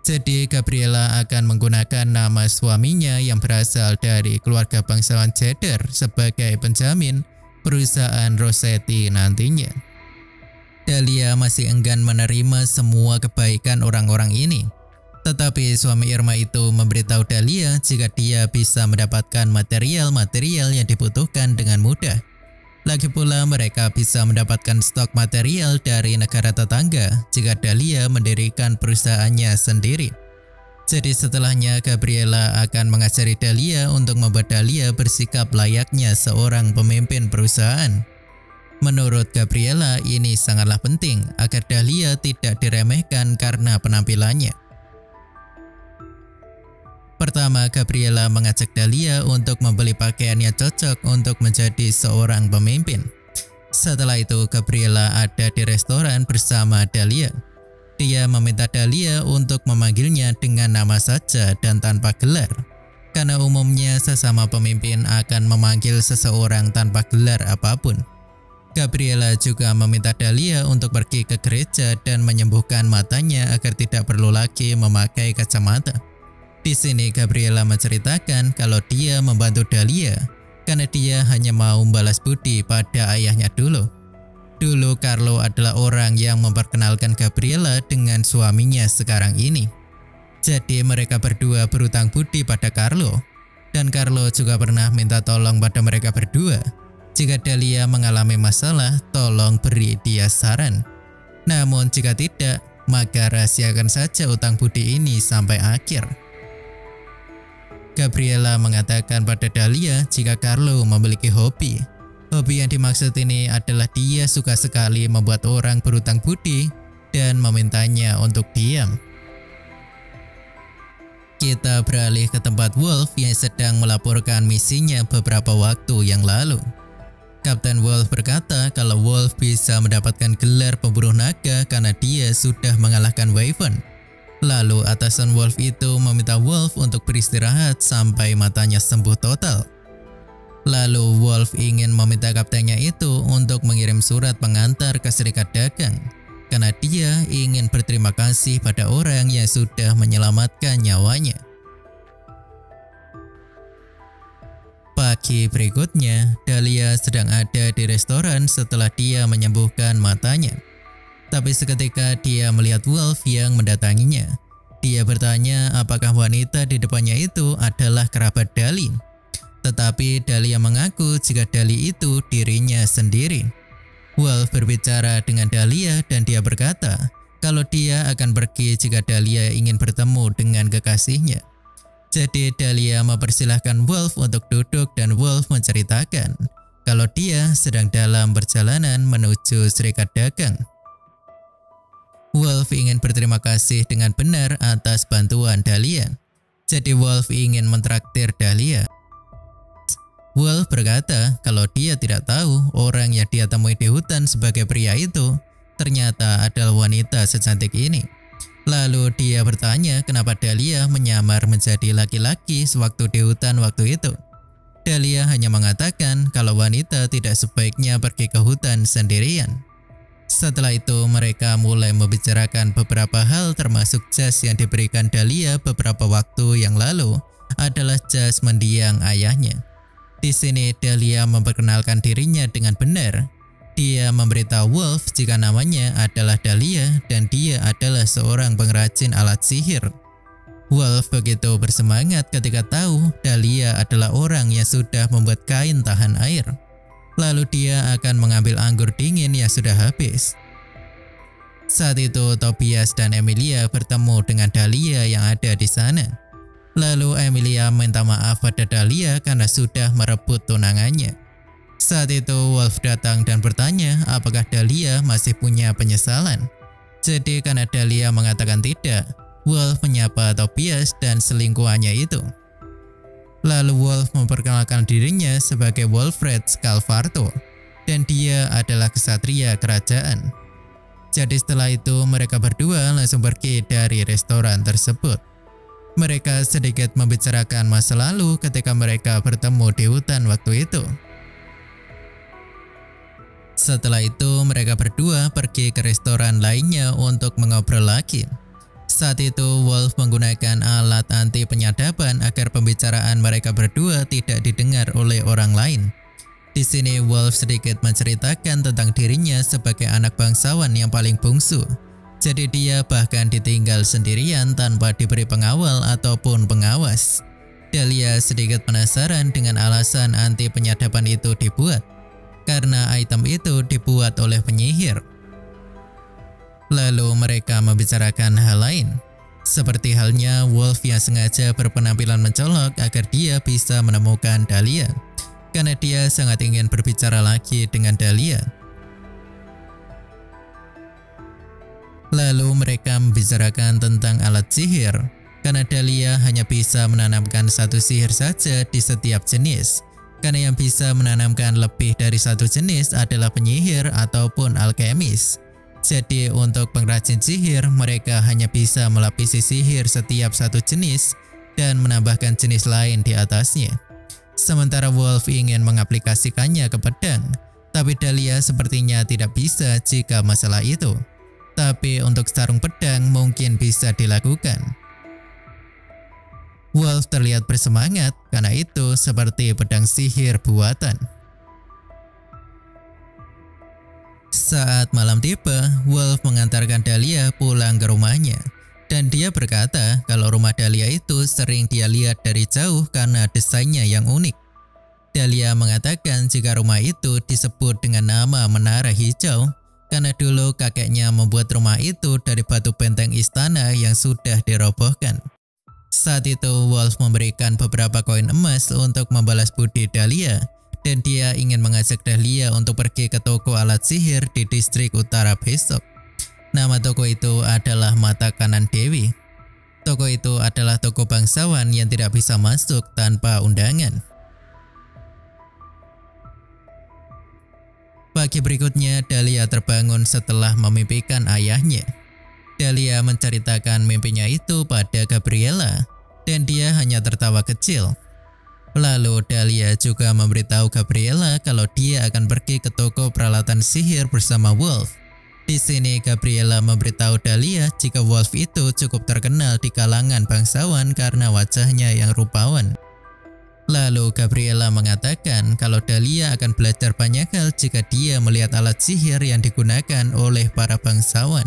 Jadi Gabriela akan menggunakan nama suaminya yang berasal dari keluarga bangsawan Cheddar sebagai penjamin perusahaan Rossetti nantinya. Dahlia masih enggan menerima semua kebaikan orang-orang ini. Tetapi suami Irma itu memberitahu Dahlia jika dia bisa mendapatkan material-material yang dibutuhkan dengan mudah. Lagi pula mereka bisa mendapatkan stok material dari negara tetangga jika Dahlia mendirikan perusahaannya sendiri. Jadi setelahnya Gabriela akan mengajari Dahlia untuk membuat Dahlia bersikap layaknya seorang pemimpin perusahaan. Menurut Gabriela ini sangatlah penting agar Dahlia tidak diremehkan karena penampilannya. Pertama, Gabriela mengajak Dahlia untuk membeli pakaian yang cocok untuk menjadi seorang pemimpin. Setelah itu, Gabriela ada di restoran bersama Dahlia. Dia meminta Dahlia untuk memanggilnya dengan nama saja dan tanpa gelar. Karena umumnya sesama pemimpin akan memanggil seseorang tanpa gelar apapun. Gabriela juga meminta Dahlia untuk pergi ke gereja dan menyembuhkan matanya agar tidak perlu lagi memakai kacamata. Di sini Gabriela menceritakan kalau dia membantu Dahlia karena dia hanya mau membalas budi pada ayahnya dulu. Dulu Carlo adalah orang yang memperkenalkan Gabriela dengan suaminya sekarang ini. Jadi mereka berdua berutang budi pada Carlo. Dan Carlo juga pernah minta tolong pada mereka berdua. Jika Dahlia mengalami masalah, tolong beri dia saran. Namun jika tidak, maka rahasiakan saja utang budi ini sampai akhir. Gabriela mengatakan pada Dahlia jika Carlo memiliki hobi. Hobi yang dimaksud ini adalah dia suka sekali membuat orang berutang budi dan memintanya untuk diam. Kita beralih ke tempat Wolf yang sedang melaporkan misinya beberapa waktu yang lalu. Kapten Wolf berkata kalau Wolf bisa mendapatkan gelar pemburu naga karena dia sudah mengalahkan Wyvern. Lalu atasan Wolf itu meminta Wolf untuk beristirahat sampai matanya sembuh total. Lalu Wolf ingin meminta kaptennya itu untuk mengirim surat pengantar ke Serikat Dagang karena dia ingin berterima kasih pada orang yang sudah menyelamatkan nyawanya. Pagi berikutnya, Dahlia sedang ada di restoran setelah dia menyembuhkan matanya. Tapi seketika dia melihat Wolf yang mendatanginya. Dia bertanya apakah wanita di depannya itu adalah kerabat Dali. Tetapi Dahlia mengaku jika Dali itu dirinya sendiri. Wolf berbicara dengan Dahlia dan dia berkata kalau dia akan pergi jika Dahlia ingin bertemu dengan kekasihnya. Jadi Dahlia mempersilahkan Wolf untuk duduk dan Wolf menceritakan kalau dia sedang dalam perjalanan menuju Serikat Dagang. Wolf ingin berterima kasih dengan benar atas bantuan Dahlia. Jadi Wolf ingin mentraktir Dahlia. Wolf berkata kalau dia tidak tahu orang yang dia temui di hutan sebagai pria itu ternyata adalah wanita secantik ini. Lalu dia bertanya kenapa Dahlia menyamar menjadi laki-laki sewaktu di hutan waktu itu. Dahlia hanya mengatakan kalau wanita tidak sebaiknya pergi ke hutan sendirian. Setelah itu mereka mulai membicarakan beberapa hal termasuk jas yang diberikan Dahlia beberapa waktu yang lalu adalah jas mendiang ayahnya. Di sini Dahlia memperkenalkan dirinya dengan benar. Dia memberitahu Wolf jika namanya adalah Dahlia dan dia adalah seorang pengrajin alat sihir. Wolf begitu bersemangat ketika tahu Dahlia adalah orang yang sudah membuat kain tahan air. Lalu dia akan mengambil anggur dingin yang sudah habis. Saat itu Tobias dan Emilia bertemu dengan Dahlia yang ada di sana. Lalu Emilia minta maaf pada Dahlia karena sudah merebut tunangannya. Saat itu Wolf datang dan bertanya apakah Dahlia masih punya penyesalan. Jadi karena Dahlia mengatakan tidak, Wolf menyapa Tobias dan selingkuhannya itu. Lalu Wolf memperkenalkan dirinya sebagai Wolfred Scalfarto dan dia adalah kesatria kerajaan. Jadi setelah itu mereka berdua langsung pergi dari restoran tersebut. Mereka sedikit membicarakan masa lalu ketika mereka bertemu di hutan waktu itu. Setelah itu mereka berdua pergi ke restoran lainnya untuk mengobrol lagi. Saat itu Wolf menggunakan alat anti penyadapan agar pembicaraan mereka berdua tidak didengar oleh orang lain. Di sini Wolf sedikit menceritakan tentang dirinya sebagai anak bangsawan yang paling bungsu. Jadi dia bahkan ditinggal sendirian tanpa diberi pengawal ataupun pengawas. Dahlia sedikit penasaran dengan alasan anti penyadapan itu dibuat. Karena item itu dibuat oleh penyihir. Lalu mereka membicarakan hal lain. Seperti halnya Wolf yang sengaja berpenampilan mencolok agar dia bisa menemukan Dahlia. Karena dia sangat ingin berbicara lagi dengan Dahlia. Lalu mereka membicarakan tentang alat sihir, karena Dahlia hanya bisa menanamkan satu sihir saja di setiap jenis, karena yang bisa menanamkan lebih dari satu jenis adalah penyihir ataupun alkemis. Jadi untuk pengrajin sihir, mereka hanya bisa melapisi sihir setiap satu jenis dan menambahkan jenis lain di atasnya. Sementara Wolf ingin mengaplikasikannya ke pedang, tapi Dahlia sepertinya tidak bisa jika masalah itu. Tapi untuk sarung pedang mungkin bisa dilakukan. Wolf terlihat bersemangat karena itu seperti pedang sihir buatan. Saat malam tiba, Wolf mengantarkan Dahlia pulang ke rumahnya. Dan dia berkata kalau rumah Dahlia itu sering dia lihat dari jauh karena desainnya yang unik. Dahlia mengatakan jika rumah itu disebut dengan nama Menara Hijau karena dulu kakeknya membuat rumah itu dari batu benteng istana yang sudah dirobohkan. Saat itu Wolf memberikan beberapa koin emas untuk membalas budi Dahlia dan dia ingin mengajak Dahlia untuk pergi ke toko alat sihir di distrik utara besok. Nama toko itu adalah Mata Kanan Dewi. Toko itu adalah toko bangsawan yang tidak bisa masuk tanpa undangan. Pagi berikutnya Dahlia terbangun setelah memimpikan ayahnya. Dahlia menceritakan mimpinya itu pada Gabriela dan dia hanya tertawa kecil. Lalu Dahlia juga memberitahu Gabriela kalau dia akan pergi ke toko peralatan sihir bersama Wolf. Di sini Gabriela memberitahu Dahlia jika Wolf itu cukup terkenal di kalangan bangsawan karena wajahnya yang rupawan. Lalu Gabriela mengatakan kalau Dahlia akan belajar banyak hal jika dia melihat alat sihir yang digunakan oleh para bangsawan.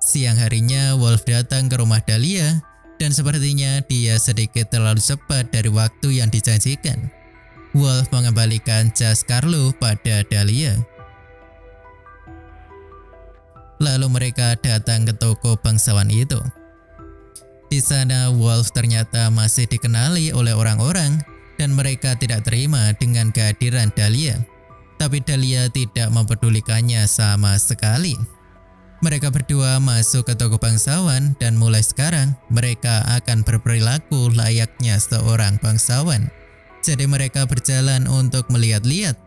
Siang harinya Wolf datang ke rumah Dahlia dan sepertinya dia sedikit terlalu cepat dari waktu yang dijanjikan. Wolf mengembalikan jas Carlo pada Dahlia. Lalu mereka datang ke toko bangsawan itu. Di sana Wolf ternyata masih dikenali oleh orang-orang dan mereka tidak terima dengan kehadiran Dahlia. Tapi Dahlia tidak mempedulikannya sama sekali. Mereka berdua masuk ke toko bangsawan dan mulai sekarang mereka akan berperilaku layaknya seorang bangsawan. Jadi mereka berjalan untuk melihat-lihat.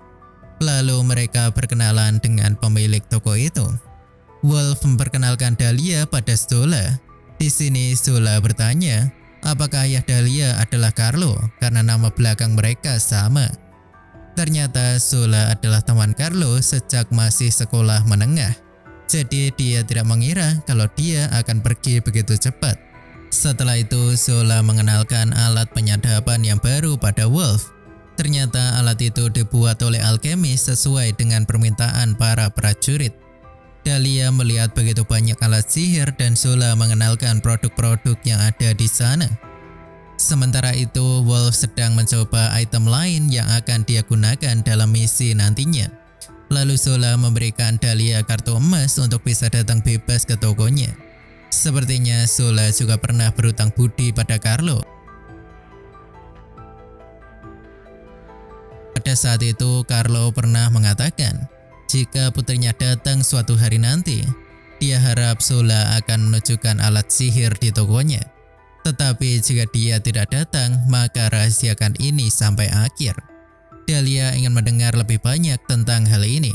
Lalu mereka berkenalan dengan pemilik toko itu. Wolf memperkenalkan Dahlia pada Zola. Di sini Zola bertanya, apakah ayah Dahlia adalah Carlo karena nama belakang mereka sama. Ternyata Zola adalah teman Carlo sejak masih sekolah menengah. Jadi dia tidak mengira kalau dia akan pergi begitu cepat. Setelah itu Zola mengenalkan alat penyadapan yang baru pada Wolf. Ternyata alat itu dibuat oleh alkemis sesuai dengan permintaan para prajurit. Dahlia melihat begitu banyak alat sihir dan Zola mengenalkan produk-produk yang ada di sana. Sementara itu Wolf sedang mencoba item lain yang akan dia gunakan dalam misi nantinya. Lalu Zola memberikan Dahlia kartu emas untuk bisa datang bebas ke tokonya. Sepertinya Zola juga pernah berutang budi pada Carlo. Pada saat itu Carlo pernah mengatakan jika putrinya datang suatu hari nanti, dia harap Zola akan menunjukkan alat sihir di tokonya. Tetapi jika dia tidak datang, maka rahasiakan ini sampai akhir. Dahlia ingin mendengar lebih banyak tentang hal ini.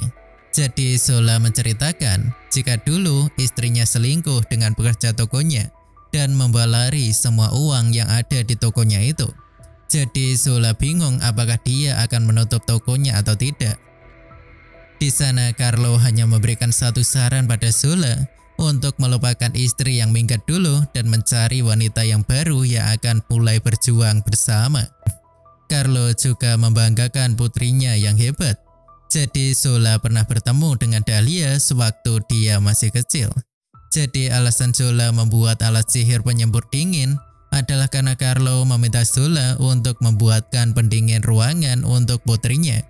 Jadi Zola menceritakan jika dulu istrinya selingkuh dengan pekerja tokonya dan membalari semua uang yang ada di tokonya itu. Jadi Zola bingung apakah dia akan menutup tokonya atau tidak. Di sana Carlo hanya memberikan satu saran pada Zola untuk melupakan istri yang minggat dulu dan mencari wanita yang baru yang akan mulai berjuang bersama. Carlo juga membanggakan putrinya yang hebat. Jadi Zola pernah bertemu dengan Dahlia sewaktu dia masih kecil. Jadi alasan Zola membuat alat sihir penyembur dingin adalah karena Carlo meminta Zola untuk membuatkan pendingin ruangan untuk putrinya.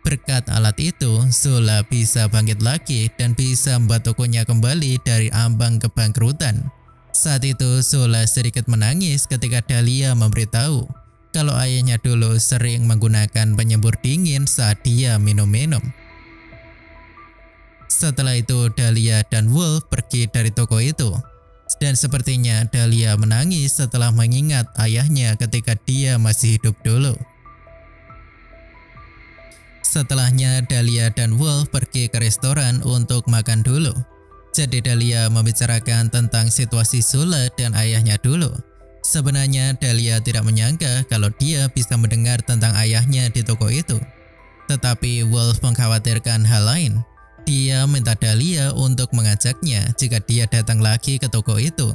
Berkat alat itu, Zola bisa bangkit lagi dan bisa membuat tokonya kembali dari ambang kebangkrutan. Saat itu Zola sedikit menangis ketika Dahlia memberitahu kalau ayahnya dulu sering menggunakan penyembur dingin saat dia minum-minum. Setelah itu Dahlia dan Wolf pergi dari toko itu. Dan sepertinya Dahlia menangis setelah mengingat ayahnya ketika dia masih hidup dulu. Setelahnya Dahlia dan Wolf pergi ke restoran untuk makan dulu. Jadi Dahlia membicarakan tentang situasi Zola dan ayahnya dulu. Sebenarnya Dahlia tidak menyangka kalau dia bisa mendengar tentang ayahnya di toko itu. Tetapi Wolf mengkhawatirkan hal lain. Dia minta Dahlia untuk mengajaknya jika dia datang lagi ke toko itu.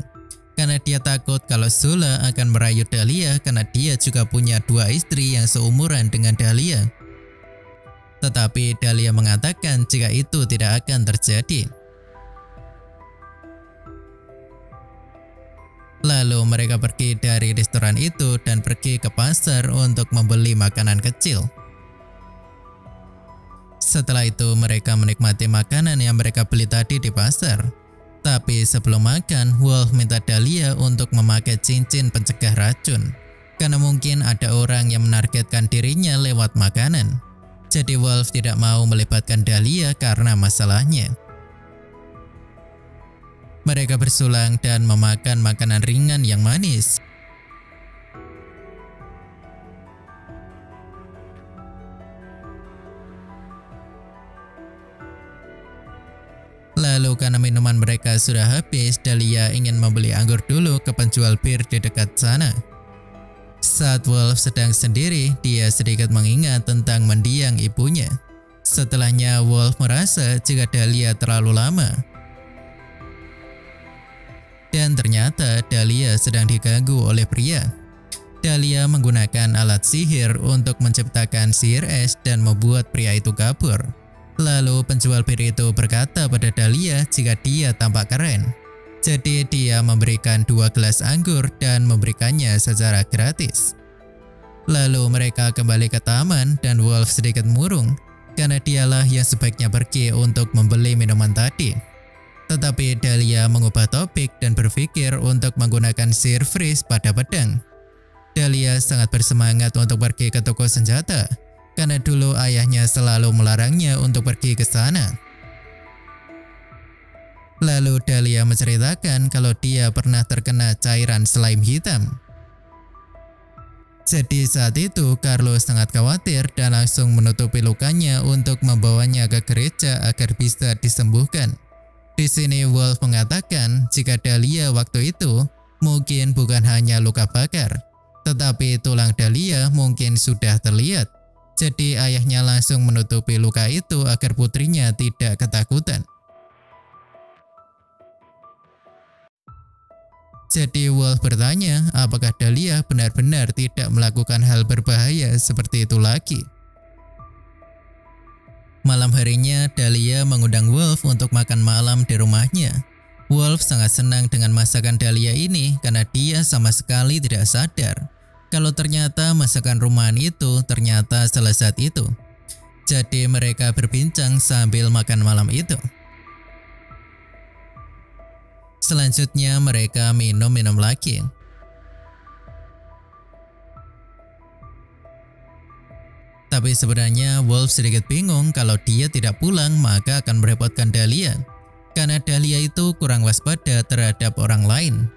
karena dia takut kalau Zola akan merayu Dahlia karena dia juga punya 2 istri yang seumuran dengan Dahlia. Tetapi Dahlia mengatakan jika itu tidak akan terjadi. Lalu mereka pergi dari restoran itu dan pergi ke pasar untuk membeli makanan kecil. Setelah itu mereka menikmati makanan yang mereka beli tadi di pasar. Tapi sebelum makan, Wolf minta Dahlia untuk memakai cincin pencegah racun. Karena mungkin ada orang yang menargetkan dirinya lewat makanan. Jadi Wolf tidak mau melibatkan Dahlia karena masalahnya. Mereka bersulang dan memakan makanan ringan yang manis. Lalu karena minuman mereka sudah habis, Dahlia ingin membeli anggur dulu ke penjual bir di dekat sana. Saat Wolf sedang sendiri, dia sedikit mengingat tentang mendiang ibunya. Setelahnya Wolf merasa jika Dahlia terlalu lama. Dan ternyata Dahlia sedang diganggu oleh pria. Dahlia menggunakan alat sihir untuk menciptakan sihir es dan membuat pria itu kabur. Lalu penjual bir itu berkata pada Dahlia jika dia tampak keren. Jadi dia memberikan 2 gelas anggur dan memberikannya secara gratis. Lalu mereka kembali ke taman dan Wolf sedikit murung karena dialah yang sebaiknya pergi untuk membeli minuman tadi. Tetapi Dahlia mengubah topik dan berpikir untuk menggunakan sihir freeze pada pedang. Dahlia sangat bersemangat untuk pergi ke toko senjata. Karena dulu ayahnya selalu melarangnya untuk pergi ke sana. Lalu Dahlia menceritakan kalau dia pernah terkena cairan slime hitam. Jadi saat itu Carlos sangat khawatir dan langsung menutupi lukanya untuk membawanya ke gereja agar bisa disembuhkan. Di sini Wolf mengatakan jika Dahlia waktu itu mungkin bukan hanya luka bakar, tetapi tulang Dahlia mungkin sudah terlihat. Jadi ayahnya langsung menutupi luka itu agar putrinya tidak ketakutan. Jadi Wolf bertanya apakah Dahlia benar-benar tidak melakukan hal berbahaya seperti itu lagi. Malam harinya Dahlia mengundang Wolf untuk makan malam di rumahnya. Wolf sangat senang dengan masakan Dahlia ini karena dia sama sekali tidak sadar kalau ternyata masakan rumahan itu ternyata selezat itu. Jadi mereka berbincang sambil makan malam itu. Selanjutnya mereka minum-minum lagi. Tapi sebenarnya Wolf sedikit bingung kalau dia tidak pulang maka akan merepotkan Dahlia. Karena Dahlia itu kurang waspada terhadap orang lain.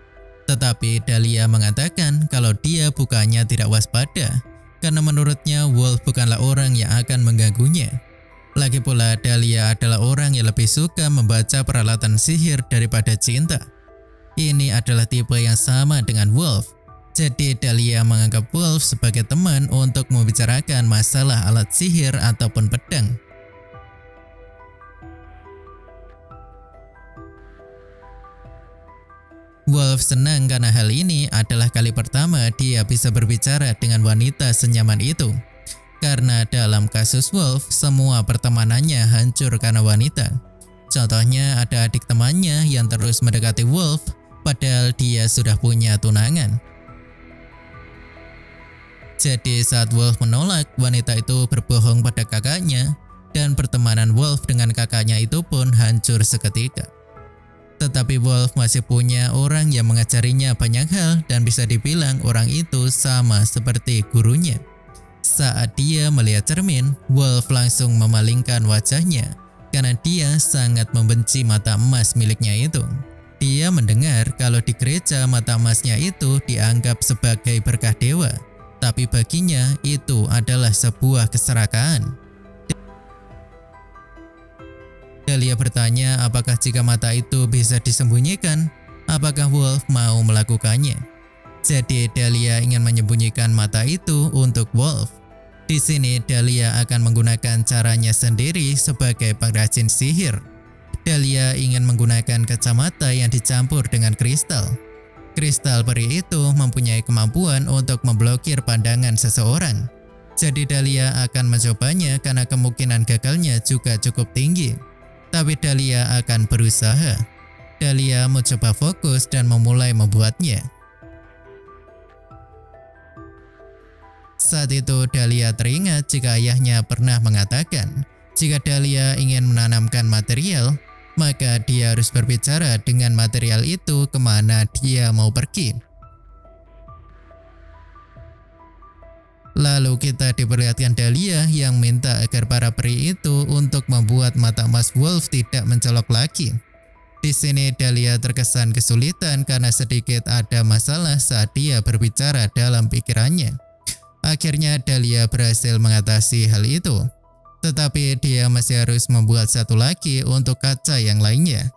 Tetapi Dahlia mengatakan kalau dia bukannya tidak waspada, karena menurutnya Wolf bukanlah orang yang akan mengganggunya. Lagi pula Dahlia adalah orang yang lebih suka membaca peralatan sihir daripada cinta. Ini adalah tipe yang sama dengan Wolf. Jadi Dahlia menganggap Wolf sebagai teman untuk membicarakan masalah alat sihir ataupun pedang. Wolf senang karena hal ini adalah kali pertama dia bisa berbicara dengan wanita senyaman itu. Karena dalam kasus Wolf, semua pertemanannya hancur karena wanita. Contohnya ada adik temannya yang terus mendekati Wolf, padahal dia sudah punya tunangan. Jadi saat Wolf menolak, wanita itu berbohong pada kakaknya, dan pertemanan Wolf dengan kakaknya itu pun hancur seketika. Tetapi Wolf masih punya orang yang mengajarinya banyak hal dan bisa dibilang orang itu sama seperti gurunya. Saat dia melihat cermin, Wolf langsung memalingkan wajahnya karena dia sangat membenci mata emas miliknya itu. Dia mendengar kalau di gereja mata emasnya itu dianggap sebagai berkah dewa, tapi baginya itu adalah sebuah keserakahan. Dahlia bertanya apakah jika mata itu bisa disembunyikan, apakah Wolf mau melakukannya. Jadi Dahlia ingin menyembunyikan mata itu untuk Wolf. Di sini Dahlia akan menggunakan caranya sendiri sebagai pengrajin sihir. Dahlia ingin menggunakan kacamata yang dicampur dengan kristal. Kristal peri itu mempunyai kemampuan untuk memblokir pandangan seseorang. Jadi Dahlia akan mencobanya karena kemungkinan gagalnya juga cukup tinggi. Tapi Dahlia akan berusaha. Dahlia mencoba fokus dan memulai membuatnya. Saat itu Dahlia teringat jika ayahnya pernah mengatakan, jika Dahlia ingin menanamkan material, maka dia harus berbicara dengan material itu kemana dia mau pergi. Lalu kita diperlihatkan Dahlia yang minta agar para peri itu untuk membuat mata emas Wolf tidak mencolok lagi. Di sini Dahlia terkesan kesulitan karena sedikit ada masalah saat dia berbicara dalam pikirannya. Akhirnya Dahlia berhasil mengatasi hal itu. Tetapi dia masih harus membuat satu lagi untuk kaca yang lainnya.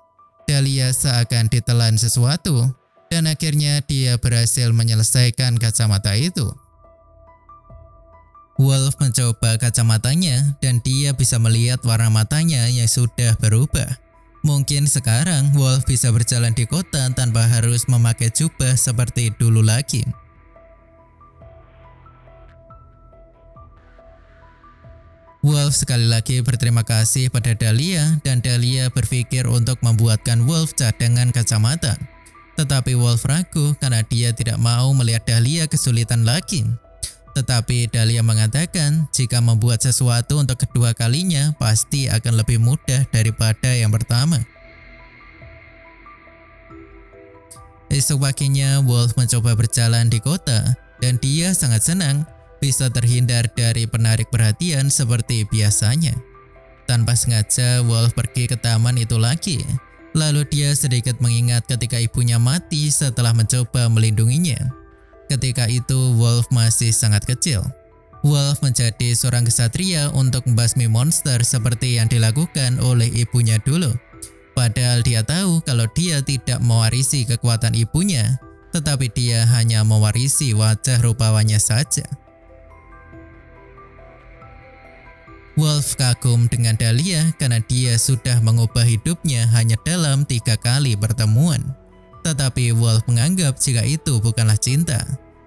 Dahlia seakan ditelan sesuatu dan akhirnya dia berhasil menyelesaikan kacamata itu. Wolf mencoba kacamatanya dan dia bisa melihat warna matanya yang sudah berubah. Mungkin sekarang Wolf bisa berjalan di kota tanpa harus memakai jubah seperti dulu lagi. Wolf sekali lagi berterima kasih pada Dahlia dan Dahlia berpikir untuk membuatkan Wolf cadangan kacamata. Tetapi Wolf ragu karena dia tidak mau melihat Dahlia kesulitan lagi. Tetapi Dahlia mengatakan jika membuat sesuatu untuk kedua kalinya pasti akan lebih mudah daripada yang pertama. Esok paginya Wolf mencoba berjalan di kota dan dia sangat senang bisa terhindar dari penarik perhatian seperti biasanya. Tanpa sengaja Wolf pergi ke taman itu lagi. Lalu dia sedikit mengingat ketika ibunya mati setelah mencoba melindunginya. Ketika itu Wolf masih sangat kecil. Wolf menjadi seorang kesatria untuk membasmi monster seperti yang dilakukan oleh ibunya dulu. Padahal dia tahu kalau dia tidak mewarisi kekuatan ibunya, tetapi dia hanya mewarisi wajah rupawannya saja. Wolf kagum dengan Dahlia karena dia sudah mengubah hidupnya hanya dalam 3 kali pertemuan. Tetapi Wolf menganggap jika itu bukanlah cinta.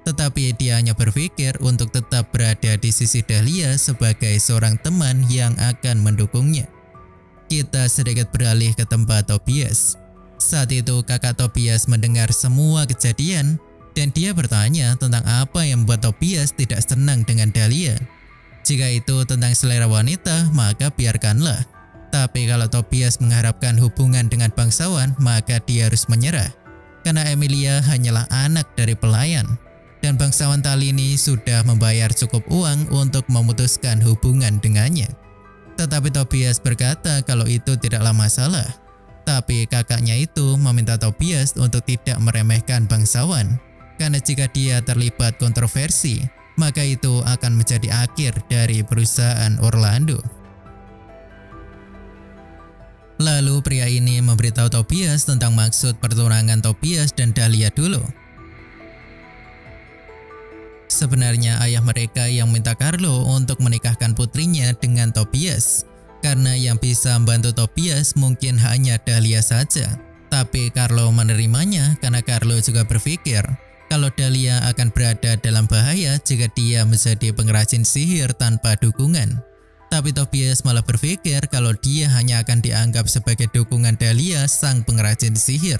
Tetapi dia hanya berpikir untuk tetap berada di sisi Dahlia sebagai seorang teman yang akan mendukungnya. Kita sedikit beralih ke tempat Tobias. Saat itu kakak Tobias mendengar semua kejadian dan dia bertanya tentang apa yang membuat Tobias tidak senang dengan Dahlia. Jika itu tentang selera wanita, maka biarkanlah. Tapi kalau Tobias mengharapkan hubungan dengan bangsawan, maka dia harus menyerah. Karena Emilia hanyalah anak dari pelayan. Dan bangsawan Talini sudah membayar cukup uang untuk memutuskan hubungan dengannya. Tetapi Tobias berkata kalau itu tidaklah masalah. Tapi kakaknya itu meminta Tobias untuk tidak meremehkan bangsawan. Karena jika dia terlibat kontroversi, maka itu akan menjadi akhir dari perusahaan Orlando. Lalu pria ini memberitahu Tobias tentang maksud pertunangan Tobias dan Dahlia dulu. Sebenarnya ayah mereka yang minta Carlo untuk menikahkan putrinya dengan Tobias. Karena yang bisa membantu Tobias mungkin hanya Dahlia saja. Tapi Carlo menerimanya karena Carlo juga berpikir kalau Dahlia akan berada dalam bahaya jika dia menjadi pengrajin sihir tanpa dukungan. Tapi Tobias malah berpikir kalau dia hanya akan dianggap sebagai dukungan Dahlia sang pengrajin sihir.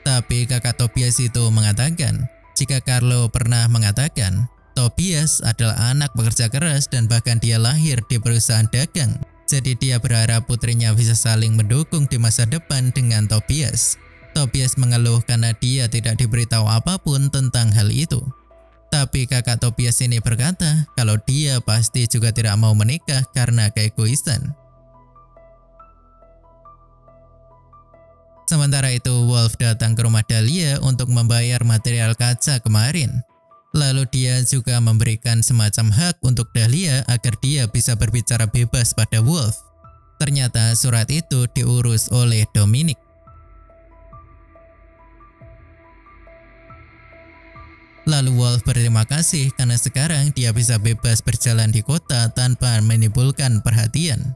Tapi kakak Tobias itu mengatakan, jika Carlo pernah mengatakan, Tobias adalah anak pekerja keras dan bahkan dia lahir di perusahaan dagang. Jadi dia berharap putrinya bisa saling mendukung di masa depan dengan Tobias. Tobias mengeluh karena dia tidak diberitahu apapun tentang hal itu. Tapi kakak Tobias ini berkata kalau dia pasti juga tidak mau menikah karena keegoisan. Sementara itu Wolf datang ke rumah Dahlia untuk membayar material kaca kemarin. Lalu dia juga memberikan semacam hak untuk Dahlia agar dia bisa berbicara bebas pada Wolf. Ternyata surat itu diurus oleh Dominic. Lalu Wolf berterima kasih karena sekarang dia bisa bebas berjalan di kota tanpa menimbulkan perhatian.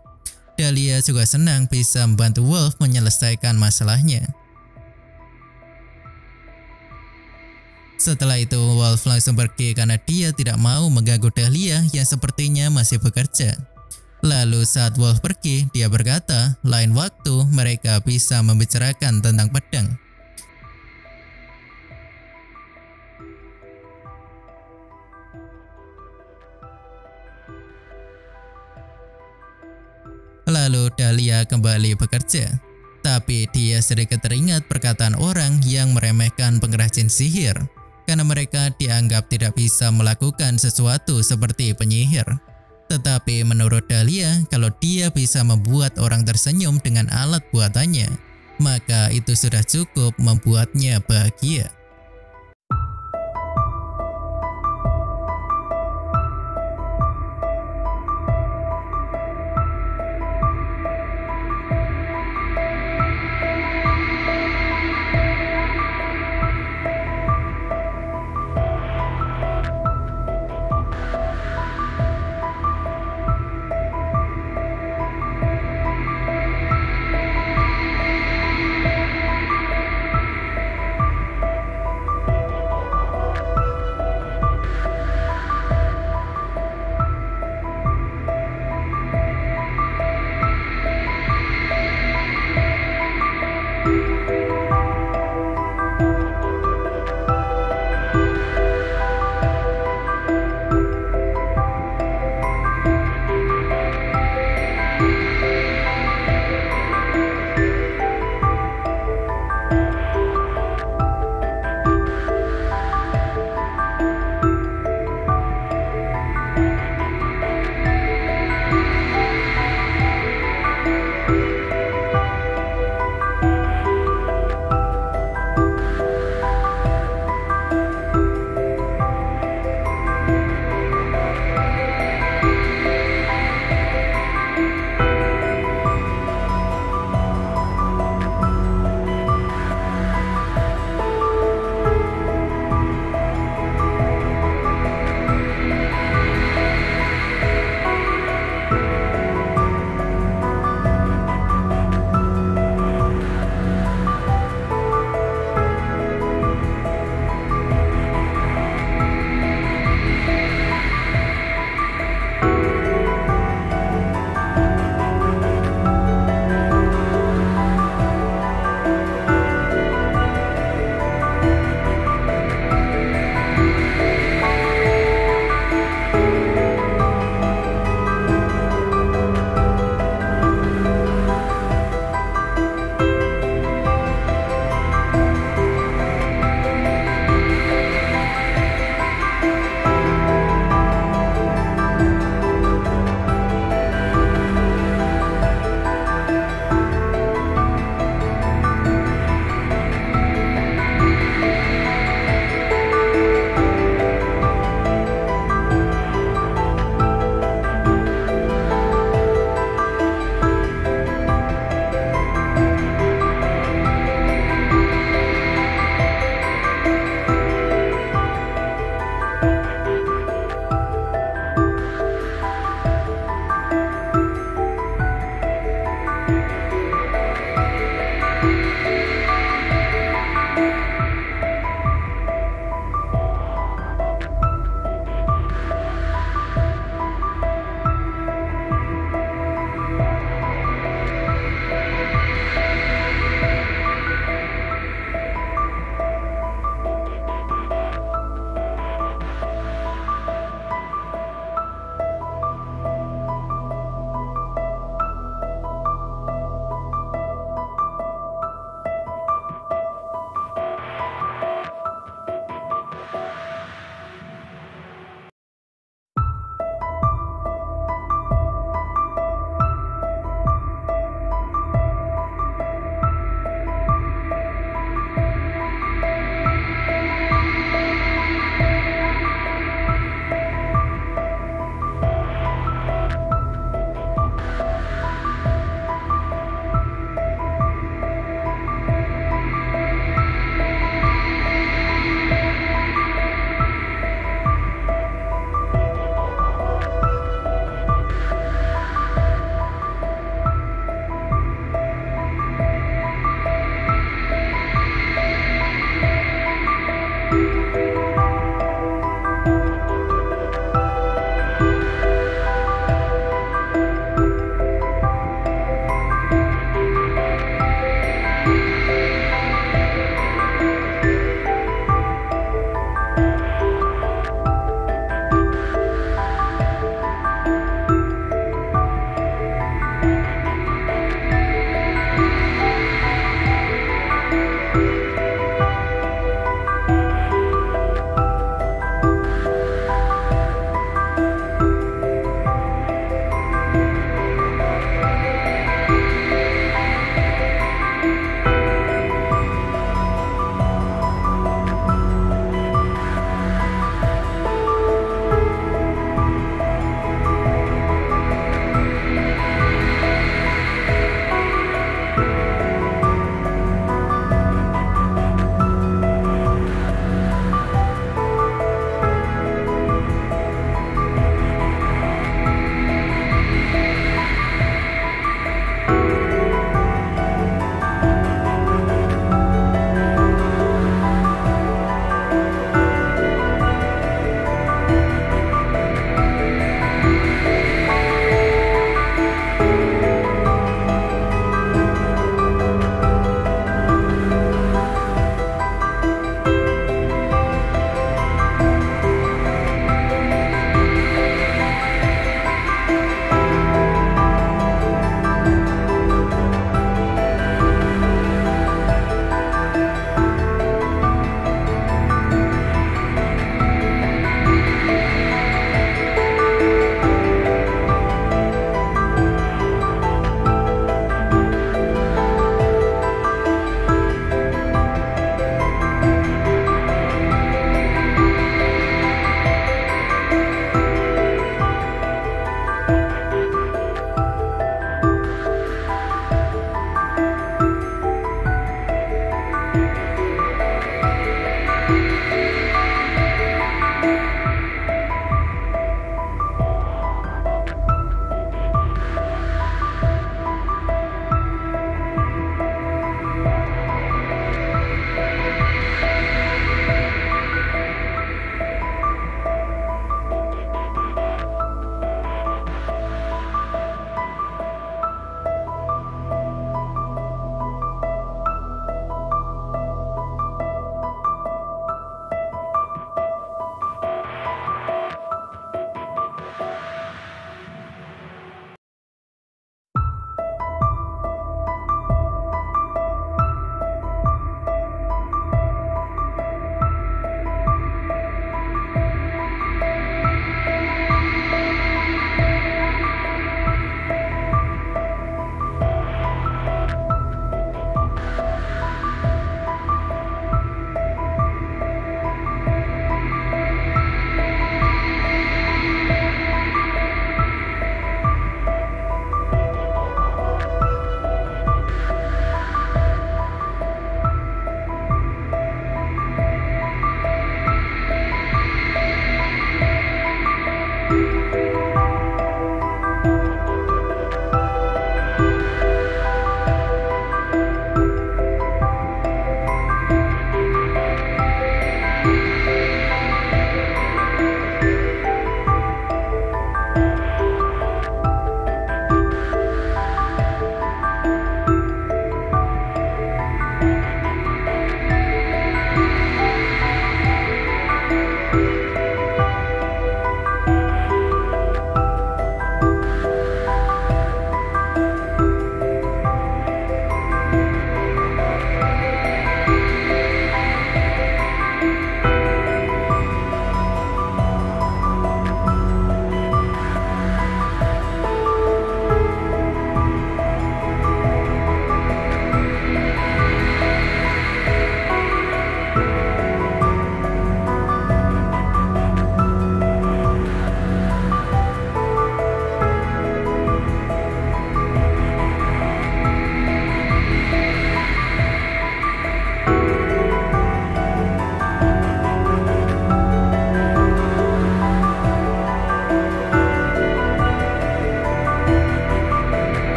Dahlia juga senang bisa membantu Wolf menyelesaikan masalahnya. Setelah itu Wolf langsung pergi karena dia tidak mau mengganggu Dahlia yang sepertinya masih bekerja. Lalu saat Wolf pergi, dia berkata, lain waktu mereka bisa membicarakan tentang pedang. Lalu Dahlia kembali bekerja. Tapi dia sedikit teringat perkataan orang yang meremehkan pengrajin sihir, karena mereka dianggap tidak bisa melakukan sesuatu seperti penyihir. Tetapi menurut Dahlia, kalau dia bisa membuat orang tersenyum dengan alat buatannya, maka itu sudah cukup membuatnya bahagia.